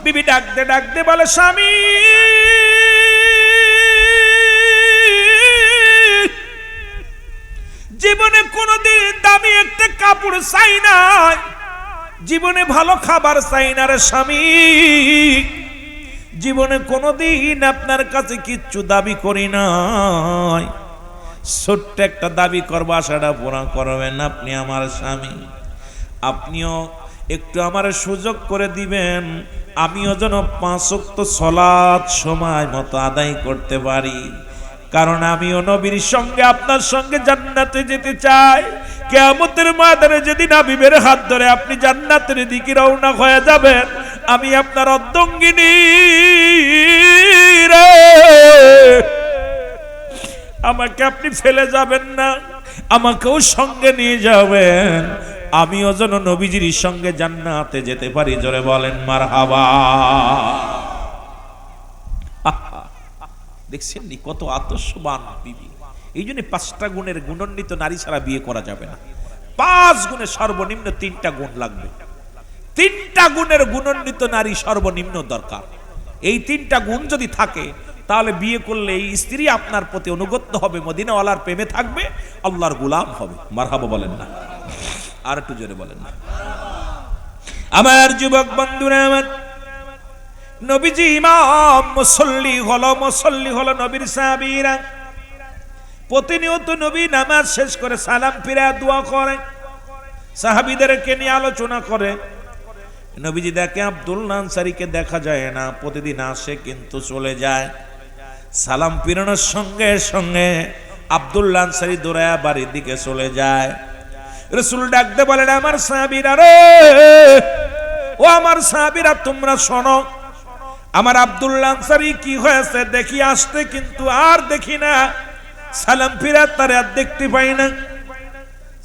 বিবি ডাকতে বলে, স্বামী জীবনে কোনোদিন দামি একটা কাপড় চাই নাই, জীবনে ভালো খাবার চাই না রে স্বামী, জীবনে কোনোদিন আপনার কাছে কিচ্ছু দাবি করি নাই, ছোট্ট একটা দাবি করবো, আশাটা পুরা করবেন আপনি আমার স্বামী, আপনিও একটু আমার সুযোগ করে দিবেন, আমিও যেন 5 ওয়াক্ত সালাত সময় মতো আদায় করতে পারি, কারণ আমিও নবীর সঙ্গে আপনার সঙ্গে জান্নাতে যেতে চাই। কিয়ামতের ময়দানে যেদিন হাবিবের হাত ধরে আপনি জান্নাতের দিকে রওনা হয়ে যাবেন, আমি আপনার অর্ধাঙ্গিনী রে, আমাকে আপনি ফেলে যাবেন না, আমাকেও সঙ্গে নিয়ে যাবেন, আমিও যেন নবীজির সঙ্গে জান্নাতে যেতে পারি। জোরে বলেন মারহাবা। দেখছেন নি কত আদর্শবান বিবি। এই জন্য 5টা গুণের গুণান্বিত নারী ছাড়া বিয়ে করা যাবে না। 5 গুণে সর্বনিম্ন 3টা গুণ লাগবে। 3টা গুণের গুণান্বিত নারী সর্বনিম্ন দরকার। এই 3টা গুণ যদি থাকে তাহলে বিয়ে করলে এই স্ত্রী আপনার প্রতি অনুগত হবে, মদিনাওয়ালার প্রেমে থাকবে, আল্লাহর গোলাম হবে। মারহাবা বলেন না, আর একটু জোরে বলেন না। আমার যুবক বন্ধুরা, আমার নবীজি ইমাম, মুসল্লি হলো নবীর সাহাবীরা। প্রতিনিয়ত নবী নামাজ শেষ করে সালাম ফিরে দোয়া করে, সাহাবীদেরকে নিয়ে আলোচনা করে। নবীজি দেখে আব্দুল্লাহ আনসারীকে দেখা যায় না, প্রতিদিন আসে কিন্তু চলে যায়। সালাম ফিরানোর সঙ্গে সঙ্গে আব্দুল্লাহ আনসারী দৌড়ায়া বাড়ির দিকে চলে যায়। রাসূল ডাকতে বলেন, আমার সাহাবীরা রে, ও আমার সাহাবীরা তোমরা শোনো, আমার আব্দুল্লাহ আনসারী কি হয়েছে দেখি আসতে, কিন্তু আর দেখি না, সালাম ফিরা তার আর দেখতে পাই না।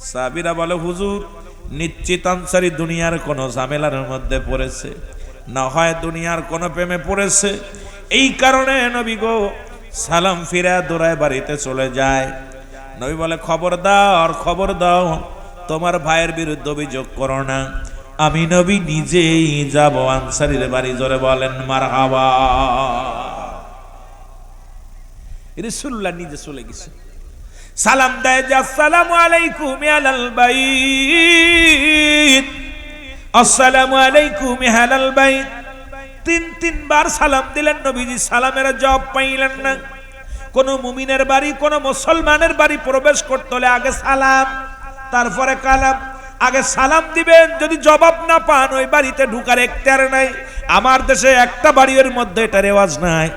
সাহাবীরা বলে, হুজুর নিশ্চিত আনসারী দুনিয়ার কোন ঝামেলার মধ্যে পড়েছে, না হয় দুনিয়ার কোন প্রেমে পড়েছে, এই কারণে নবী গো সালাম ফিরা দৌড়ায় বাড়িতে চলে যায়। নবী বলে, খবর দাও, তোমার ভাইয়ের বিরুদ্ধে অভিযোগ করো না, আমি নবী নিজেই যাব আনসারীর বাড়ি। জোরে বলেন মারহাবা। রাসূলুল্লাহ নিজে চলে গেছে, সালাম দেয় যে আসসালামু আলাইকুম আলাল বাইত, আসসালামু আলাইকুম আলাল বাইত। 3বার সালাম দিলেন নবীজি, সালামের জবাব পাইলেন না। কোন মুমিনের বাড়ি, কোন মুসলমানের বাড়ি প্রবেশ করতে হলে আগে সালাম, তারপরে কালাম। আগে সালাম দিবেন, যদি জবাব না পান ওই বাড়িতে ঢুকার এখতিয়ার নাই। আমার দেশে একটা বাড়ির মধ্যে এটা রেওয়াজ নাই।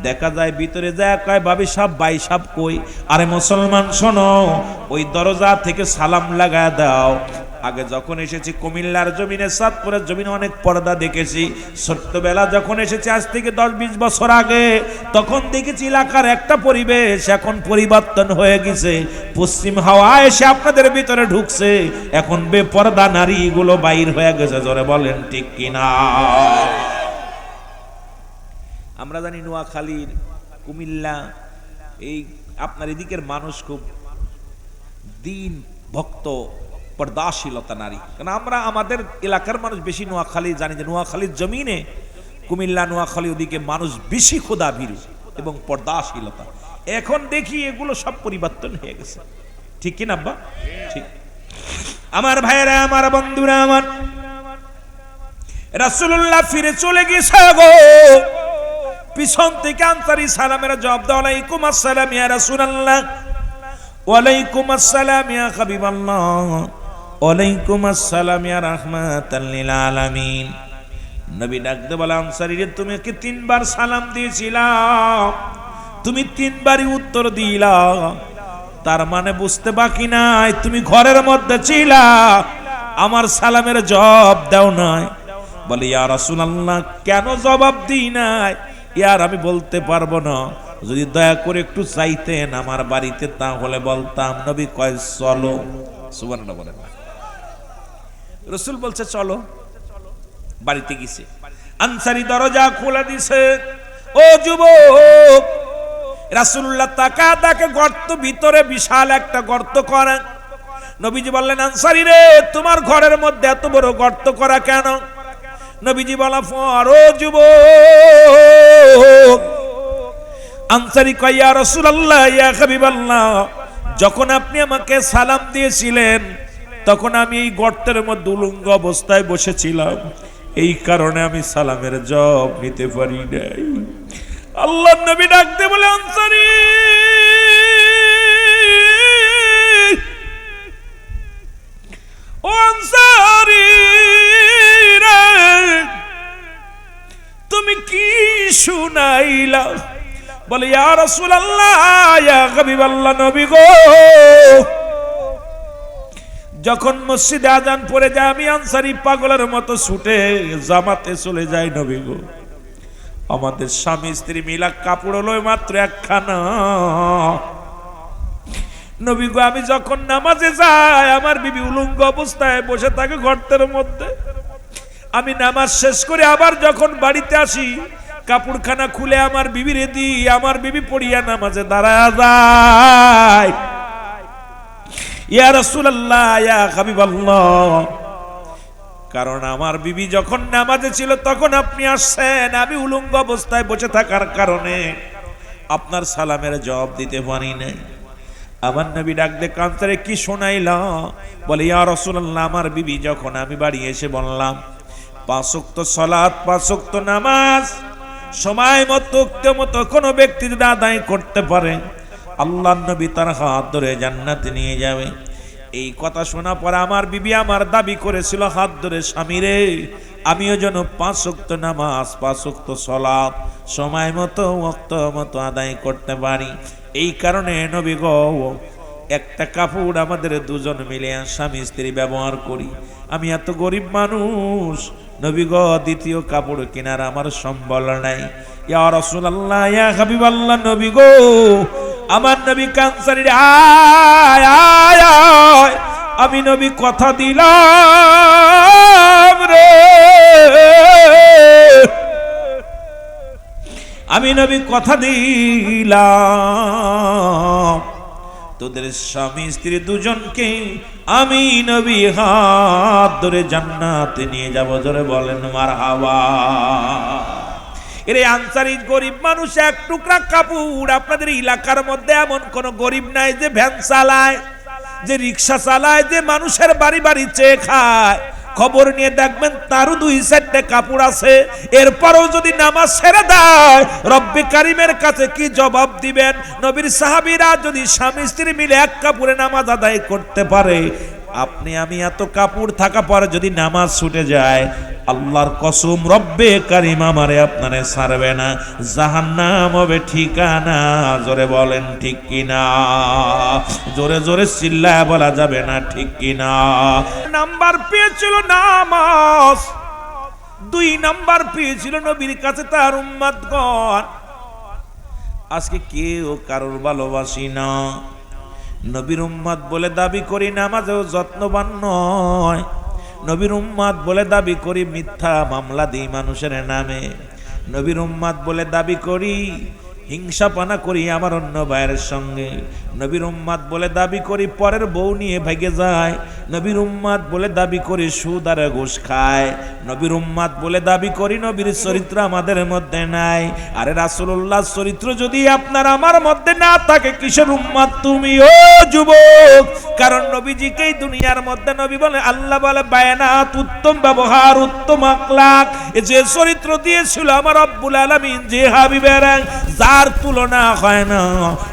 দেখা যায় ভিতরে যায় কয় ভাবি সাহেব, ভাই সাহেব কই? আরে মুসলমান শোনো, ওই দরজা থেকে সালাম লাগায় দাও। আগে যখন এসেছি কুমিল্লার জমিনে, চাঁদপুরের জমিনে অনেক পর্দা দেখেছি। ছোট্টবেলা যখন এসেছি আজ থেকে 10-20 বছর আগে, তখন দেখেছি এলাকার একটা পরিবেশ, এখন পরিবর্তন হয়ে গেছে। পশ্চিম হাওয়া এসে আপনাদের ভিতরে ঢুকছে, এখন বেপর্দা নারী গুলো বাইর হয়ে গেছে। জোরে বলেন ঠিক কিনা? আমরা জানি নোয়াখালীর, কুমিল্লা, এই আপনার এদিকের মানুষ খুব দিন ভক্ত, পর্দাশীলতা নারী। কারণ আমরা আমাদের এলাকার মানুষ বেশি নোয়াখালী জানি যে নোয়াখালীর জমিনে, কুমিল্লা নোয়াখালী ওদিকে মানুষ বেশি খোদা ভীরু এবং পর্দাশীলতা। এখন দেখি এগুলো সব পরিবর্তন হয়ে গেছে। ঠিক কিনা আব্বা? ঠিক। আমার ভাইয়েরা, আমার বন্ধুরা, আমার রাসূলুল্লাহ ফিরে চলে গেছে গো। পিছন থেকে আনসারী সালামের জবাব দাও, আলাইকুম আসসালাম ইয়া রাসূলুল্লাহ, ওয়ালাইকুম আসসালাম ইয়া হাবিবাল্লাহ, ওয়ালাইকুম আসসালাম ইয়া রাহমাতাল লিল আলামিন। নবী ডাকতে বলে, আনসারী রে, তুমি কি 3বার সালাম দিয়েছিলা? তুমি 3বারই উত্তর দিলা, তার মানে বুঝতে বাকি নাই তুমি ঘরের মধ্যে ছিলা, আমার সালামের জবাব দাও নাই। বলে, ইয়া রাসূলুল্লাহ, কেন জবাব দিই নাই? ইয়ার আমি বলতে পারবো না, যদি দয়া করে একটু চাইতেন আমার বাড়িতে, তাহলে বলতাম। নবী কয়, চলো। সুবহানাল্লাহ বলেন। রাসূল বলছে চলো। বাড়িতে গেছে, আনসারী দরজা খুলে দিছে। ও যুবক, রাসূলুল্লাহ তাকে গর্ত, ভিতরে বিশাল একটা গর্ত করা। নবীজি বললেন, আনসারী রে, তোমার ঘরের মধ্যে এত বড় গর্ত করা কেন? নবীজি বলা পর ও যুবক, আনসারী কয় ইয়া রাসূলুল্লাহ ইয়া হাবিবাল্লাহ, যখন আপনি আমাকে সালাম দিয়েছিলেন তখন আমি এই গর্তের মধ্যে উলঙ্গ অবস্থায় বসেছিলাম, এই কারণে আমি সালামের জবাব নিতে পারি নাই। আল্লাহর নবী ডাকতে বলে আনসারী, ও আনসারী রে, তুমি কি শুনাইলা? বলে ইয়া রাসূলুল্লাহ ইয়া হাবিবাল্লাহ, নবী গো, যখন মসজিদে আযান পড়ে যায় আমি আনসারী পাগলের মতো ছুটে জামাতে চলে যাই। নবী গো, আমাদের স্বামী স্ত্রী মিলা কাপড় হলো মাত্র একখানা। নবী গো, আমি যখন নামাজে যাই আমার বিবি উলঙ্গ অবস্থায় বসে থাকে গর্তের মধ্যে। আমি নামাজ শেষ করে আবার যখন বাড়িতে আসি কাপড়খানা খুলে আমার বিবিরে দিই, আমার বিবি পড়িয়া নামাজে দাঁড়ায় যায়। ইয়া রাসূলুল্লাহ ইয়া হাবিবাল্লাহ, কারণ আমার বিবি যখন নামাজে ছিল তখন আপনি আসছেন, আমি উলঙ্গ অবস্থায় বসে থাকার কারণে আপনার সালামের জবাব দিতে পারি নাই। আমার নবী ডাক দিয়ে কাঁদতে, কি শোনাইলা? বলে ইয়া রাসূলুল্লাহ, আমার বিবি যখন আমি বাড়ি এসে বললাম 5 ওয়াক্ত সালাত 5 ওয়াক্ত নামাজ সময় মতো কোনো ব্যক্তি যদি আদায় করতে পারে আল্লাহর নবী তার হাত ধরে জান্নাতে নিয়ে যাবে। এই কথা শোনা পরে আমার বিবি আমার দাবি করেছিল, হাত ধরে স্বামী রে, আমিও যেন 5 ওয়াক্ত নামাজ 5 ওয়াক্ত সালাত সময় মতো ওয়াক্ত মতো আদায় করতে পারি। এই কারণে নবী গো, একটা কাপড় আমাদের দুজন মিলে স্বামী স্ত্রী ব্যবহার করি। আমি এত গরিব মানুষ নবী গো, দ্বিতীয় কাপড় কেনার আমার সম্বল নাই। ইয়া রাসূলুল্লাহ ইয়া হাবিবাল্লাহ, নবী গো, আমার নবী কানসারী আয় আয় আয়, আমি নবী কথা দিলাম রে, আমি নবী কথা দিলাম তোদের স্বামী স্ত্রী দুজনকে আমি নবী হাত ধরে জান্নাতে নিয়ে যাব। ধরে বলেন মারহাবা। এর আনসারী গরিব মানুষ, এক টুকরা কাপড়। আপনাদের এলাকার মধ্যে এমন কোন গরিব নাই যে ভ্যান চালায়, যে রিক্সা চালায়, যে মানুষের বাড়ি বাড়ি চেয়ে খায়। খবর নিয়ে দেখবেন তারও 2-4টে কাপড় আছে, এরপরও যদি নামাজ ছেড়ে দেয় রব্বে কারিমের কাছে কি জবাব দিবেন? নবীর সাহাবীরা যদি স্বামী স্ত্রী মিলে এক কাপড়ে নামাজ আদায় করতে পারে, আপনি আমি এত কাপড় থাকা পরে যদি নামাজ ছুটে যায়, আল্লাহর কসম রব্বে কারিম আমারে আপনারে ছাড়বে না, জাহান্নাম হবে ঠিকানা। জোরে বলেন ঠিক কিনা? জোরে জোরে চিল্লায় বলা যাবে না ঠিক কিনা? নাম্বার পেয়েছিল নামাজ, 2 নাম্বার পেয়েছিল নবীর কাছে তার উম্মতগণ। আজকে কেউ কারোর ভালোবাসি না, নবীর উম্মত বলে দাবি করি নামাজেও যত্নবান নয়, নবীর উম্মত বলে দাবি করি মিথ্যা মামলা দিই মানুষের নামে, নবীর উম্মত বলে দাবি করি হিংসাপানা করি আমার অন্য ভাইয়ের সঙ্গে, নবীর উম্মত বলে দাবি করি পরের বউ নিয়ে ভেগে যায়, নবীর উম্মত বলে দাবি করি সুদ আর ঘুষ খায়, নবীর উম্মত বলে দাবি করি নবীর চরিত্র আমাদের মধ্যে নাই। আরে রাসূলুল্লাহর চরিত্র যদি আপনার আমার মধ্যে না থাকে, কিসের উম্মত তুমি ও যুবক? কারণ নবীজিকেই দুনিয়ার মধ্যে নবী বলে, আল্লাহ বলে বায়ানাত, উত্তম ব্যবহার, উত্তম আখলাক, যে চরিত্র দিয়েছিল আমার রব্বুল আলামিন, যে হাবিবের যার তুলনা হয় না,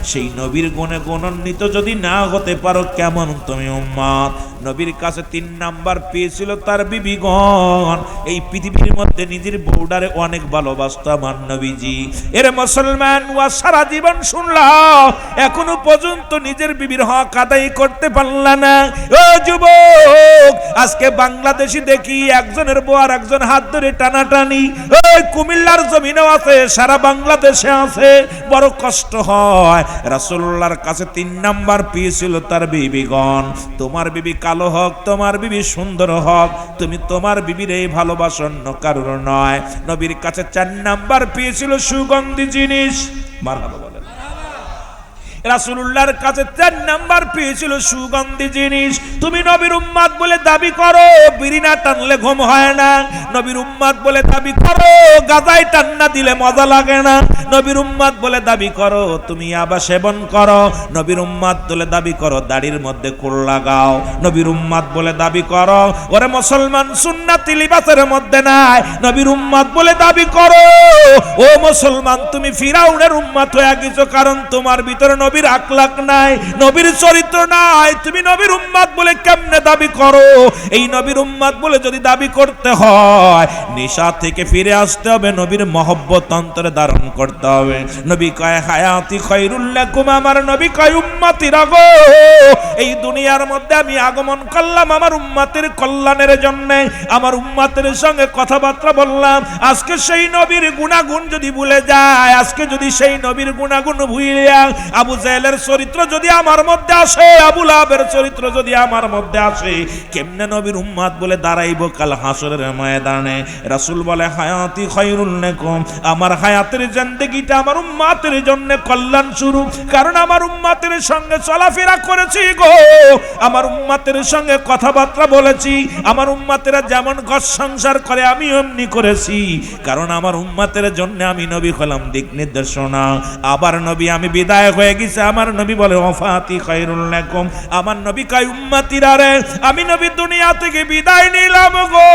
সেই নবীর গুণে গুণান্বিত যদি না হতে পারো কেমন তুমি উম্মত? নবীর কাছে 3 নাম্বার পেয়েছিল তার বিবিগণ। এই পৃথিবীর মধ্যে নিজের বউডারে অনেক ভালোবাসত আমার নবীজি। এর মুসলমান ওয়া সারা জীবন শুনলাম, এখনো পর্যন্ত নিজের বিবির হক আদায় করতে পারল না। ও যুবক, আজকে বাংলাদেশি দেখি একজনের বউ আর একজন হাত ধরে টানাটানি, ওই কুমিল্লার জমিনেও আছে, সারা বাংলাদেশে আছে, বড় কষ্ট হয়। রাসূলুল্লাহর কাছে 3 নাম্বার পেয়েছিল তার বিবিগণ। তোমার বিবি কালো হোক, তোমার বিবি সুন্দর হোক, তুমি তোমার বিবির এই ভালোবাসা অন্য কারোর নয়। নবীর কাছে 4 নাম্বার পেয়েছিল সুগন্ধি জিনিস। মারহাবা বলেন। রাসূলুল্লাহর কাছে 4 নাম্বার পেয়েছিল সুগন্ধি জিনিস। তুমি নবীর উম্মত বলে দাবি করো, বিড়ি না টানলে ঘুম হয় না। নবীর উম্মত বলে দাবি করো, গাঁজায় টান না দিলে মজা লাগে না। নবীর উম্মত বলে দাবি করো, তুমি ইয়াবা সেবন করো। নবীর উম্মত বলে দাবি করো, দাড়ির মধ্যে কুল লাগাও। নবীর উম্মত বলে দাবি করো, ওরে মুসলমান সুন্নতি লিবাসের মধ্যে নাই। নবীর উম্মত বলে দাবি করো, ও মুসলমান তুমি ফিরাউনের উম্মত হয়ে গেছো, কারণ তোমার ভিতরে নবীর আখলাক নাই, নবীর চরিত্র নাই। তুমি নবীর উম্মত বলে কেমনে দাবি করো? এই নবীর উম্মত বলে যদি দাবি করতে হয়, নেশা থেকে ফিরে আসতে হবে, নবীর মহব্বত অন্তরে ধারণ করতে হবে। নবী কয় হায়াতি খায়রুল লাকুম, আমার নবী কয় উম্মতিরা গো, এই দুনিয়ার মধ্যে আমি আগমন করলাম আমার উম্মতের কল্যাণের জন্য, আমার উম্মতের সঙ্গে কথাবার্তা বললাম। আজকে সেই নবীর গুণাগুণ যদি ভুলে যায়, আজকে যদি সেই নবীর গুণাগুণ ভুলিয়া আবু জাহেলের চরিত্র যদি আমার মধ্যে আসে, আবু লাহাবের চরিত্র যদি আমার মধ্যে আসে, কেমনে নবীর উম্মত বলে দাঁড়াইব কাল হাসরের ময়দানে? রাসূল বলে হায়াতি খায়রুল লাকুম, আমার হায়াতের জিন্দেগিটা আমার উম্মতের জন্য কল্যাণ শুরু, কারণ আমার উম্মতের সঙ্গে চলাফেরা করেছি গো, আমার উম্মতের সঙ্গে কথাবার্তা বলেছি, আমার উম্মতেরা যেমন ঘর সংসার করে আমি এমনি করেছি, কারণ আমার উম্মতের জন্য আমি নবী হলাম দিক নির্দেশনা। আবার নবী আমি বিদায় হয়ে গেছি, আমার নবী বলে ওয়াফাতি খায়রুল লাকুম, আমার নবী কয় উম্মতিরা রে, আমি নবী দুনিয়া থেকে বিদায় নিলাম গো।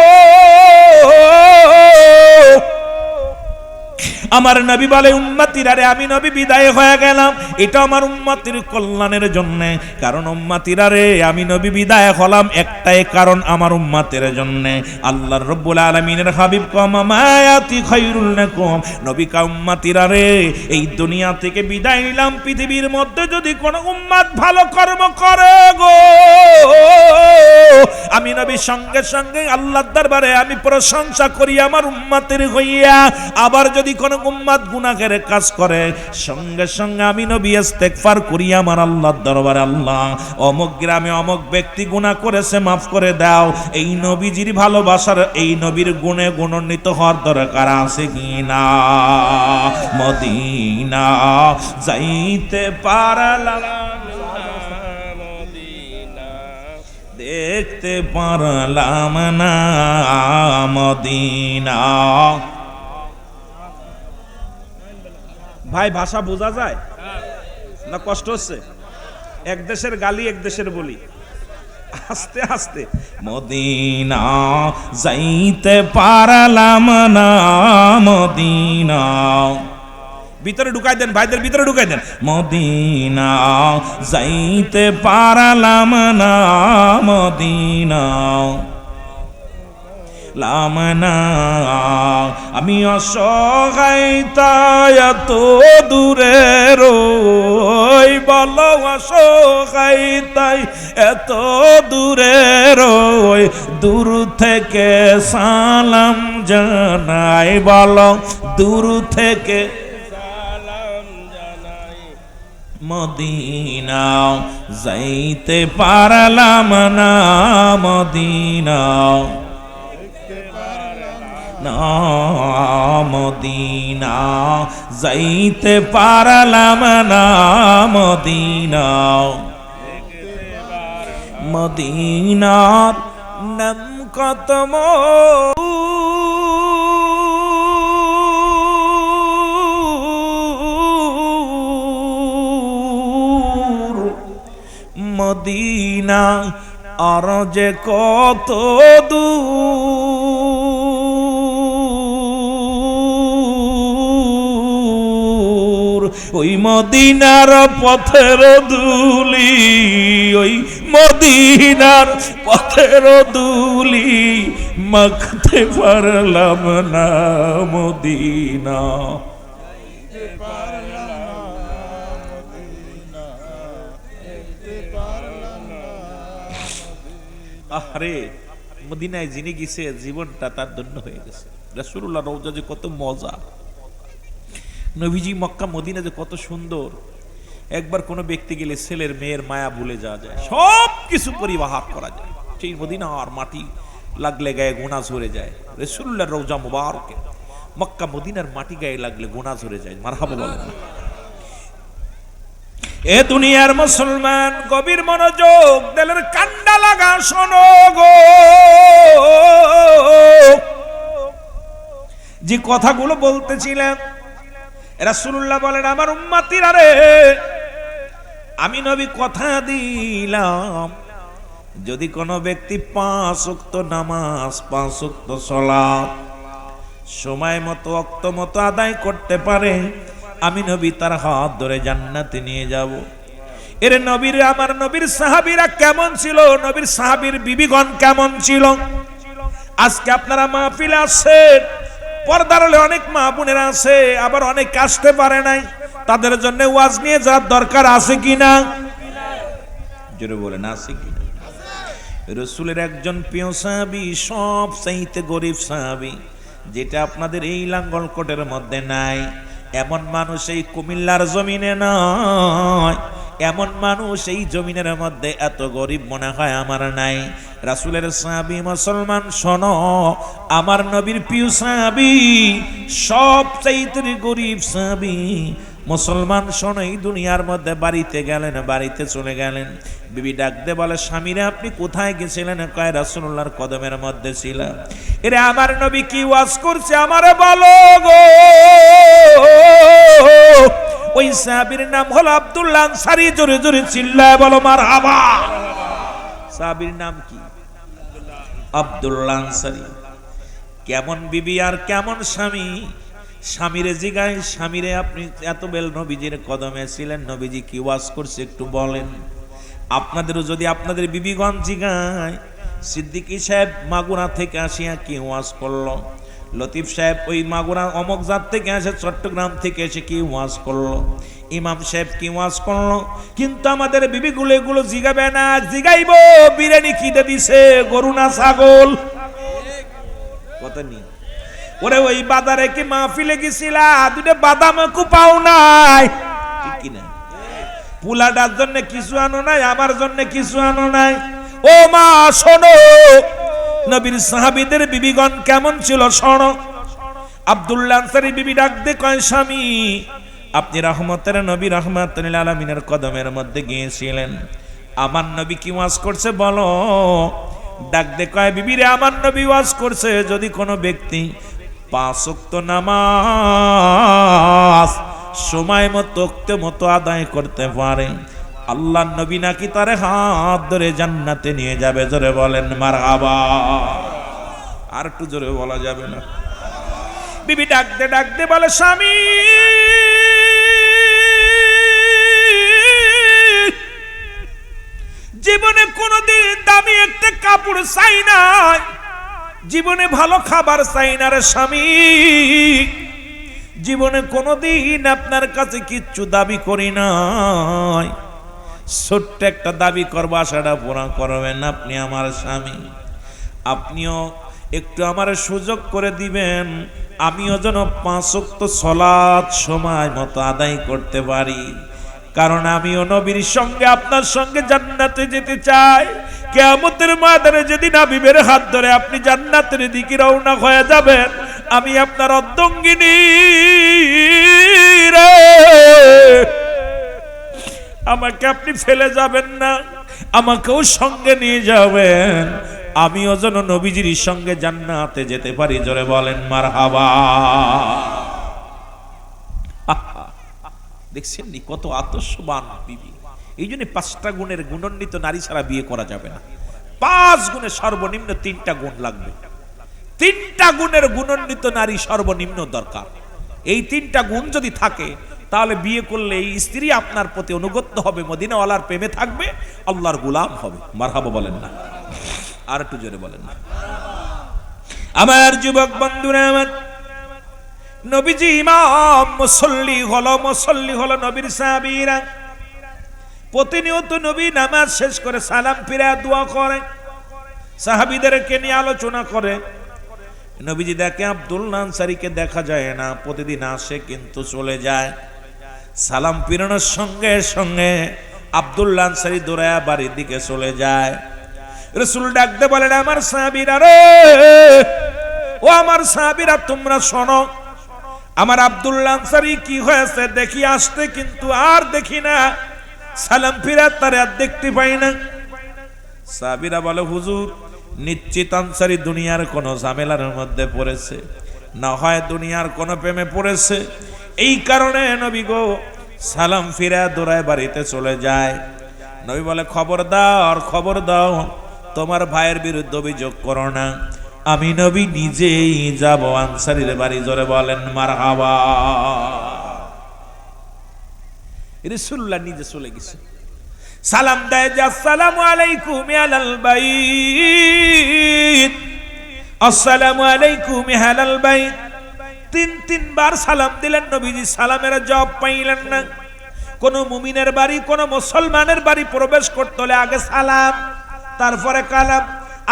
আমার নবী বলে উম্মতিরা রে, আমি নবী বিদায় হয়ে গেলাম, এটা আমার উম্মতির কল্যাণের জন্য, কারণ উম্মতিরা রে আমি নবী বিদায় হলাম একটাই কারণ, আমার উম্মতের জন্য। আল্লাহর রাব্বুল আলামিনের হাবিব মায়াতি খায়রুল লাকুম, নবী কা উম্মতিরা রে, এই দুনিয়া থেকে বিদায় নিলাম, পৃথিবীর মধ্যে যদি কোন উম্মত ভালো কর্ম করে গো, আমি নবী সঙ্গে সঙ্গে আল্লাহর দরবারে আমি প্রশংসা করি আমার উম্মতের হইয়া। আবার যদি কোন উম্মত গুনাহের কাজ করে, সঙ্গে সঙ্গে আমি নবী ইস্তেগফার করি আমার আল্লাহর দরবারে, আল্লাহ অমুক গ্রামে অমুক ব্যক্তি গুনাহ করেছে, মাফ করে দাও। এই নবীজির ভালোবাসার, এই নবীর গুণে গুণান্বিত হওয়ার দরকার আছে কিনা? মদিনা যাইতে পারলাম দেখতে পারলাম না মদিনা। ভাই ভাষা বোঝা যায় না? কষ্ট হচ্ছে? এক দেশের গালি এক দেশের বলি, আস্তে আস্তে। মদিনা যাইতে পারলাম না মদিনা, ভিতরে ঢুকাই দেন ভাইদের, ভিতরে ঢুকাই দেন। মদিনা যাইতে পারলাম না মদিনা লামনা, আমি অসহায় তাই এত দূরে রই, বলো অসহায় তাই এত দূরে রই, দূর থেকে সালাম জানাই, বলো দূর থেকে মদিনা যাইতে পারলাম না মদিনা না মদিনা যাইতে পারলাম না মদিনা। মদিনার নাম কত মদিনা আর যে কত দূর, ওই মদিনার পথের ধুলি, ওই মদিনার পথের ধুলি মাখতে পারলাম না মদিনা। আরে মদিনায় যিনি গেছে জীবনটা তার ধন্য হয়ে গেছে। রাসূলুল্লাহ রওজা যে কত মজা, নবীজি মক্কা মদিনা যে কত সুন্দর। একবার কোনো ব্যক্তি গেলে ছেলের মেয়ের মায়া ভুলে যাওয়া যায়, সব কিছু পরিবাহার করা যায়। সেই মদিনার মাটি লাগলে গায়ে গোনা ঝরে যায়। রাসূলুল্লাহর রওজা মুবারকে মক্কা মদিনার মাটি গায়ে লাগলে গোনা ঝরে যায়। মারহাবা বলেন। এ দুনিয়ার মুসলমান, গভীর মনোযোগ, দিলের কান্ডা লাগা শোনো গো। যে কথাগুলো বলতেছিলাম, রাসূলুল্লাহ বলেন, আমার উম্মতিরা রে, আমি নবী কথা দিলাম, যদি কোনো ব্যক্তি 5 ওয়াক্ত নামাজ, 5 ওয়াক্ত সালাত সময় মতো, ওয়াক্ত মতো আদায় করতে পারে, আমি নবী তার হাত ধরে জান্নাতে নিয়ে যাব। এর নবীর, আমার নবীর সাহাবীরা কেমন ছিল, নবীর সাহাবীর বিবিগণ কেমন ছিল। আজকে আপনারা মাহফিলে আসছেন, পর্দার আড়ালে অনেক মা বোনেরা আছে, আবার অনেক আসতে পারে নাই, তাদের জন্য ওয়াজ নিয়ে যাওয়ার দরকার আছে কিনা? জোরে বলেন, আছে কিনা? রাসূলের একজন প্রিয় সাহাবী, সব চাইতে গরিব সাহাবী, যেটা আপনাদের এই লাঙ্গলকোটের মধ্যে নাই, এমন মানুষ এই কুমিল্লার জমিনে নয়, এমন মানুষ এই জমিনের মধ্যে এত গরিব মনে হয় আমার নাই। রাসূলের সাহাবী মুসলমান শোনো, আমার নবীর প্রিয় সাহাবী, সব চাইতে গরিব সাহাবী মুসলমান শোনো, এই দুনিয়ার মধ্যে বাড়িতে গেলেন, বাড়িতে চলে গেলেন, বিবি ডাক দে বলে, স্বামীরে আপনি কোথায় গেছিলেন? কয়, রাসূলুল্লাহর কদমের মধ্যে ছিলাম। এরে আমার নবী কি ওয়াজ করছে আমারে বলো গো। ওই সাহাবীর নাম হলো আব্দুল্লাহ আনসারী। জোরে জোরে চিল্লায় বলো মারহাবা। সাহাবীর নাম কি? আব্দুল্লাহ আনসারী। কেমন বিবি আর কেমন স্বামী। স্বামীরে জিগায়, স্বামীরে আপনি এত বেল নবীজির কদমে ছিলেন, নবীজি কি ওয়াজ করছে একটু বলেন। আপনাদেরও যদি আপনাদের বিবিগণ জিগায়, সিদ্দিকী সাহেব মাগুরা থেকে আসিয়া কি ওয়াজ করলো, লতিফ সাহেব ওই মাগুরা অমক জাত থেকে আসে, চট্টগ্রাম থেকে এসে কি ওয়াজ করলো, ইমাম সাহেব কি ওয়াজ করলো, কিন্তু আমাদের বিবিগুলো এগুলো জিগাবে না। জিগাইব বিরিয়ানি খিদে দিছে, গরু না ছাগল, কথা নেই। ওরে ওই বাজারে কি মাহফিলে গেছিলা, দুটো বাদাম পাও নাই, ঠিক কিনা? পুলাটার জন্য কিছু আনো নাই, আমার জন্য কিছু আনো নাই। ও মা শোনো, নবীর সাহাবীদের বিবিগণ কেমন ছিল শোনো। আব্দুল্লাহ আনসারী বিবি ডাক দে কয়, স্বামী আপনি রহমতের নবী, রাহমাতুল লিল আলামিনের কদমের মধ্যে গিয়েছিলেন, আমার নবী কি ওয়াজ করছে বলো। ডাক দে কয়, বিবিরে আমার নবী ওয়াজ করছে, যদি কোনো ব্যক্তি 5 ওয়াক্ত নামাজ সময় মতো, ওয়াক্ত মতো আদায় করতে পারে, আল্লাহর নবী নাকি তারে হাত ধরে জান্নাতে নিয়ে যাবে। জোরে বলেন মারহাবা। আর একটু জোরে বলা যাবে না? বিবি ডাক দে বলে, স্বামী জীবনে কোনদিন দামি একটা কাপড় চাই নাই, জীবনে ভালো খাবার চাই না রে স্বামী, জীবনে কোনদিন আপনার কাছে কিচ্ছু দাবি করি নাই, ছোট্ট একটা দাবি করবো, আশাটা পুরা করবেন আপনি আমার স্বামী, আপনিও একটু আমার সুযোগ করে দিবেন, আমিও যেন 5 ওয়াক্ত সালাত সময় মতো আদায় করতে পারি, কারণ আমিও নবীর সঙ্গে আপনার সঙ্গে জান্নাতে যেতে চাই। কিয়ামতের ময়দানে যেদিন হাবিবের হাত ধরে আপনি জান্নাতের দিকে রওনা হয়ে যাবেন, আমি আপনার অর্ধাঙ্গিনী রে, আমাকে আপনি ফেলে যাবেন না, আমাকেও সঙ্গে নিয়ে যাবেন, আমিও যেন নবীজির সঙ্গে জান্নাতে যেতে পারি। জোরে বলেন মারহাবা। দেখছেন নি কত আদর্শবান বিবি। এই জন্য 5টা গুণের গুণান্বিত নারী ছাড়া বিয়ে করা যাবে না। 5 গুণে সর্বনিম্ন 3টা গুণ লাগবে। 3টা গুণের গুণান্বিত নারী সর্বনিম্ন দরকার। এই 3টা গুণ যদি থাকে, তাহলে বিয়ে করলে এই স্ত্রী আপনার প্রতি অনুগত হবে, মদিনাওয়ালার প্রেমে থাকবে, আল্লাহর গোলাম হবে। মারহাবা বলেন না? আর একটু জোরে বলেন না? আমার যুবক বন্ধুরা, আমার নবীজি ইমাম, মুসল্লি হলো নবীর সাহাবীরা। প্রতিনিয়ত নবী নামাজ শেষ করে সালাম ফিরে দোয়া করে, সাহাবীদেরকে নিয়ে আলোচনা করে। নবীজি দেখে আব্দুল্লাহ আনসারীকে দেখা যায় না, প্রতিদিন আসে কিন্তু চলে যায়। সালাম ফিরানোর সঙ্গে সঙ্গে আব্দুল্লাহ আনসারী দৌড়ায়া বাড়ির দিকে চলে যায়। রাসূল ডাকতে বলেন, আমার সাহাবীরা রে, ও আমার সাহাবীরা তোমরা শোনো, আমার আব্দুল্লাহ আনসারী কি হয়েছে দেখি আসতে, কিন্তু আর দেখি না। সালাম ফিরা তার আর দেখতে পাই না। সাহাবীরা বলে হুজুর নিশ্চিত আনসারী দুনিয়ার কোন ঝামেলার মধ্যে পড়েছে, না হয় দুনিয়ার কোন প্রেমে পড়েছে, এই কারণে নবী গো সালাম ফিরা দৌড়ায় বাড়িতে চলে যায়। নবী বলে খবরদার খবরদার, তোমার ভাইয়ের বিরুদ্ধে অভিযোগ করো না, আমি নবী নিজেই যাব আনসারীর বাড়ি। জোরে বলেন মারহাবা। রাসূলুল্লাহ নিজে চলে গেছে, সালাম দেয় যে আসসালামু আলাইকুম আলাল বাইত, আসসালামু আলাইকুম আলাল বাইত। তিনবার সালাম দিলেন নবীজি, সালামের জবাব পাইলেন না। কোন মুমিনের বাড়ি, কোন মুসলমানের বাড়ি প্রবেশ করতে হলে আগে সালাম, তারপরে কালাম।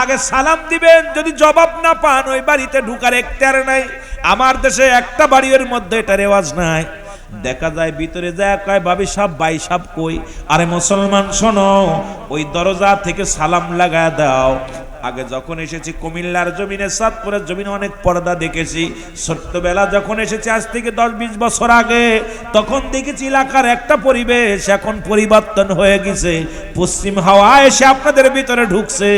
আগে সালাম দিবেন, যদি জবাব না পান ওই বাড়িতে ঢুকার এখতিয়ার নাই। আমার দেশে একটা বাড়ির মধ্যে এটা রেওয়াজ নাই। দেখা যায় ভিতরে যায় কয় ভাবি সাহেব ভাই সাহেব কই, আরে মুসলমান শোনো, ওই দরজা থেকে সালাম লাগায় দাও। আগে যখন এসেছি কুমিল্লার জমিনে, চাঁদপুরের জমিনে অনেক পর্দা দেখেছি। ছোট্টবেলা যখন এসেছি আজ থেকে 10-20 বছর আগে, তখন দেখেছি এলাকার একটা পরিবেশ, এখন পরিবর্তন হয়ে গেছে। পশ্চিম হাওয়া এসে আপনাদের ভিতরে ঢুকছে,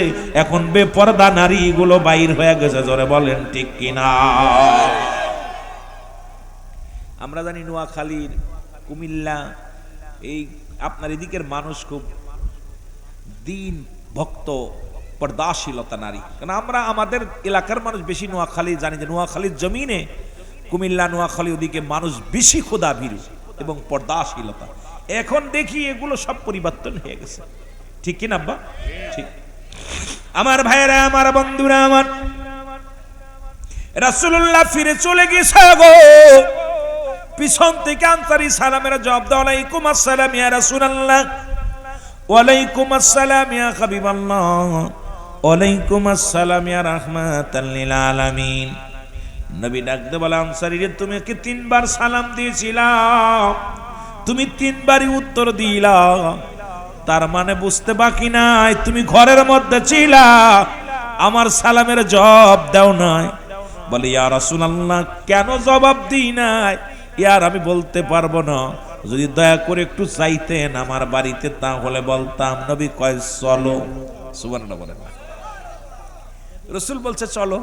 এখন বেপর্দা নারী গুলো বাইর হয়ে গেছে। জোরে বলেন ঠিক কিনা? আমরা জানি নোয়াখালীর, কুমিল্লা, এই আপনার এদিকের মানুষ খুব দিন ভক্ত, পর্দাশীলতা নারী। কারণ আমরা আমাদের এলাকার মানুষ বেশি নোয়াখালী জানি যে নোয়াখালীর জমিনে, কুমিল্লা নোয়াখালী ওদিকে মানুষ বেশি খোদা ভীরু এবং পর্দাশীলতা। এখন দেখি এগুলো সব পরিবর্তন হয়ে গেছে, ঠিক কিনা আব্বা? ঠিক। আমার ভাইয়েরা, আমার বন্ধুরা, আমার রাসূলুল্লাহ ফিরে চলে গেছে গো। পিছন থেকে আনসারী সালামের জবাব দাও, আলাইকুম আসসালাম ইয়া রাসূলুল্লাহ, ওয়ালাইকুম আসসালাম ইয়া হাবিবাল্লাহ, ওয়ালাইকুম আসসালাম ইয়া রাহমাতাল লিল আলামিন। নবী ডাকতে বলে আনসারী রে, তুমি কি 3 বার সালাম দিয়েছিলা, তুমি 3 বারই উত্তর দিলা, তার মানে বুঝতে বাকি নাই তুমি ঘরের মধ্যে ছিলা, আমার সালামের জবাব দাও নাই। বলে ইয়া রাসূলুল্লাহ কেন জবাব দিই নাই? ইয়ার আমি বলতে পারবো না, যদি দয়া করে একটু চাইতেন আমার বাড়িতে তাহলে বলতাম। নবী কয় চলো। সুবহানাল্লাহ বলেন। রাসূল বলছে চলো।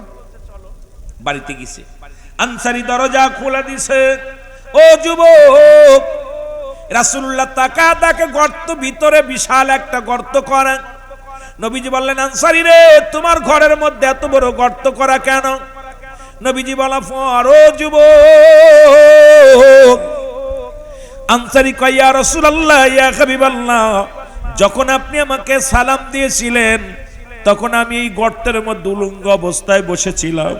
বাড়িতে গেছে, আনসারী দরজা খুলে দিছে। ও যুবক, রাসূলুল্লাহ তাকে গর্ত, ভিতরে বিশাল একটা গর্ত করা। নবীজি বললেন আনসারী রে, তোমার ঘরের মধ্যে এত বড় গর্ত করা কেন? নবীজি বলা পর, ও যুবক, আনসারী কয় ইয়া রাসূলুল্লাহ ইয়া হাবিবাল্লাহ, যখন আপনি আমাকে সালাম দিয়েছিলেন তখন আমি এই গর্তের মধ্যে উলঙ্গ অবস্থায় বসেছিলাম,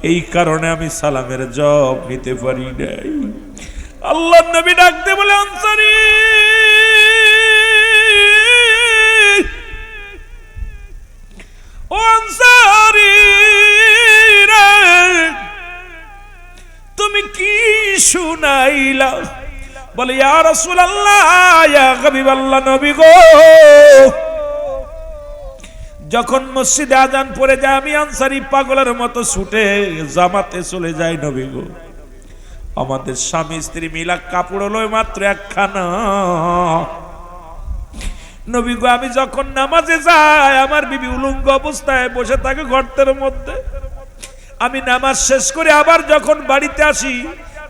এই কারণে আমি সালামের জবাব নিতে পারি নাই। আল্লাহর নবী ডাকতে বলে আনসারী, ও আনসারী রে, তুমি কি শুনাইলা? বলে ইয়া রাসূলুল্লাহ ইয়া হাবিবাল্লাহ, নবী গো, যখন মসজিদে আযান পড়ে যায় আমি আনসারী পাগলের মতো ছুটে জামাতে চলে যাই। নবী গো, আমাদের স্বামী স্ত্রী মিলা কাপড় হলো মাত্র একখানা। নবী গো, আমি যখন নামাজে যাই আমার বিবি উলঙ্গ অবস্থায় বসে থাকে গর্তের মধ্যে। আমি নামাজ শেষ করে আবার যখন বাড়িতে আসি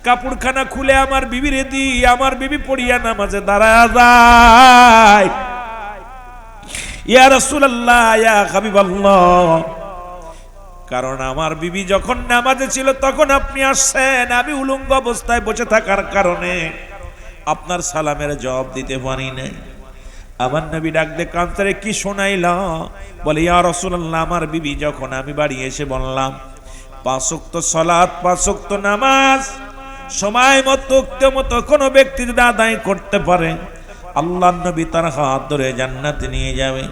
কাপড়খানা খুলে আমার বিবিরে দিই, আমার বিবি পড়িয়া নামাজে দাঁড়ায় যায়। ইয়া রাসূলুল্লাহ ইয়া হাবিবাল্লাহ, কারণ আমার বিবি যখন নামাজে ছিল তখন আপনি আসছেন, আমি উলঙ্গ অবস্থায় বসে থাকার কারণে আপনার সালামের জবাব দিতে পারি নাই। আমার নবী ডাক দিয়ে কাঁদতে, কি শোনাইলা? বলে ইয়া রাসূলুল্লাহ, আমার বিবি যখন আমি বাড়ি এসে বললাম 5 ওয়াক্ত সালাত, 5 ওয়াক্ত নামাজ সময় মতো কোনো ব্যক্তি যদি আদায় করতে পারে আল্লাহর নবী তার হাত ধরে জান্নাতে নিয়ে যাবে।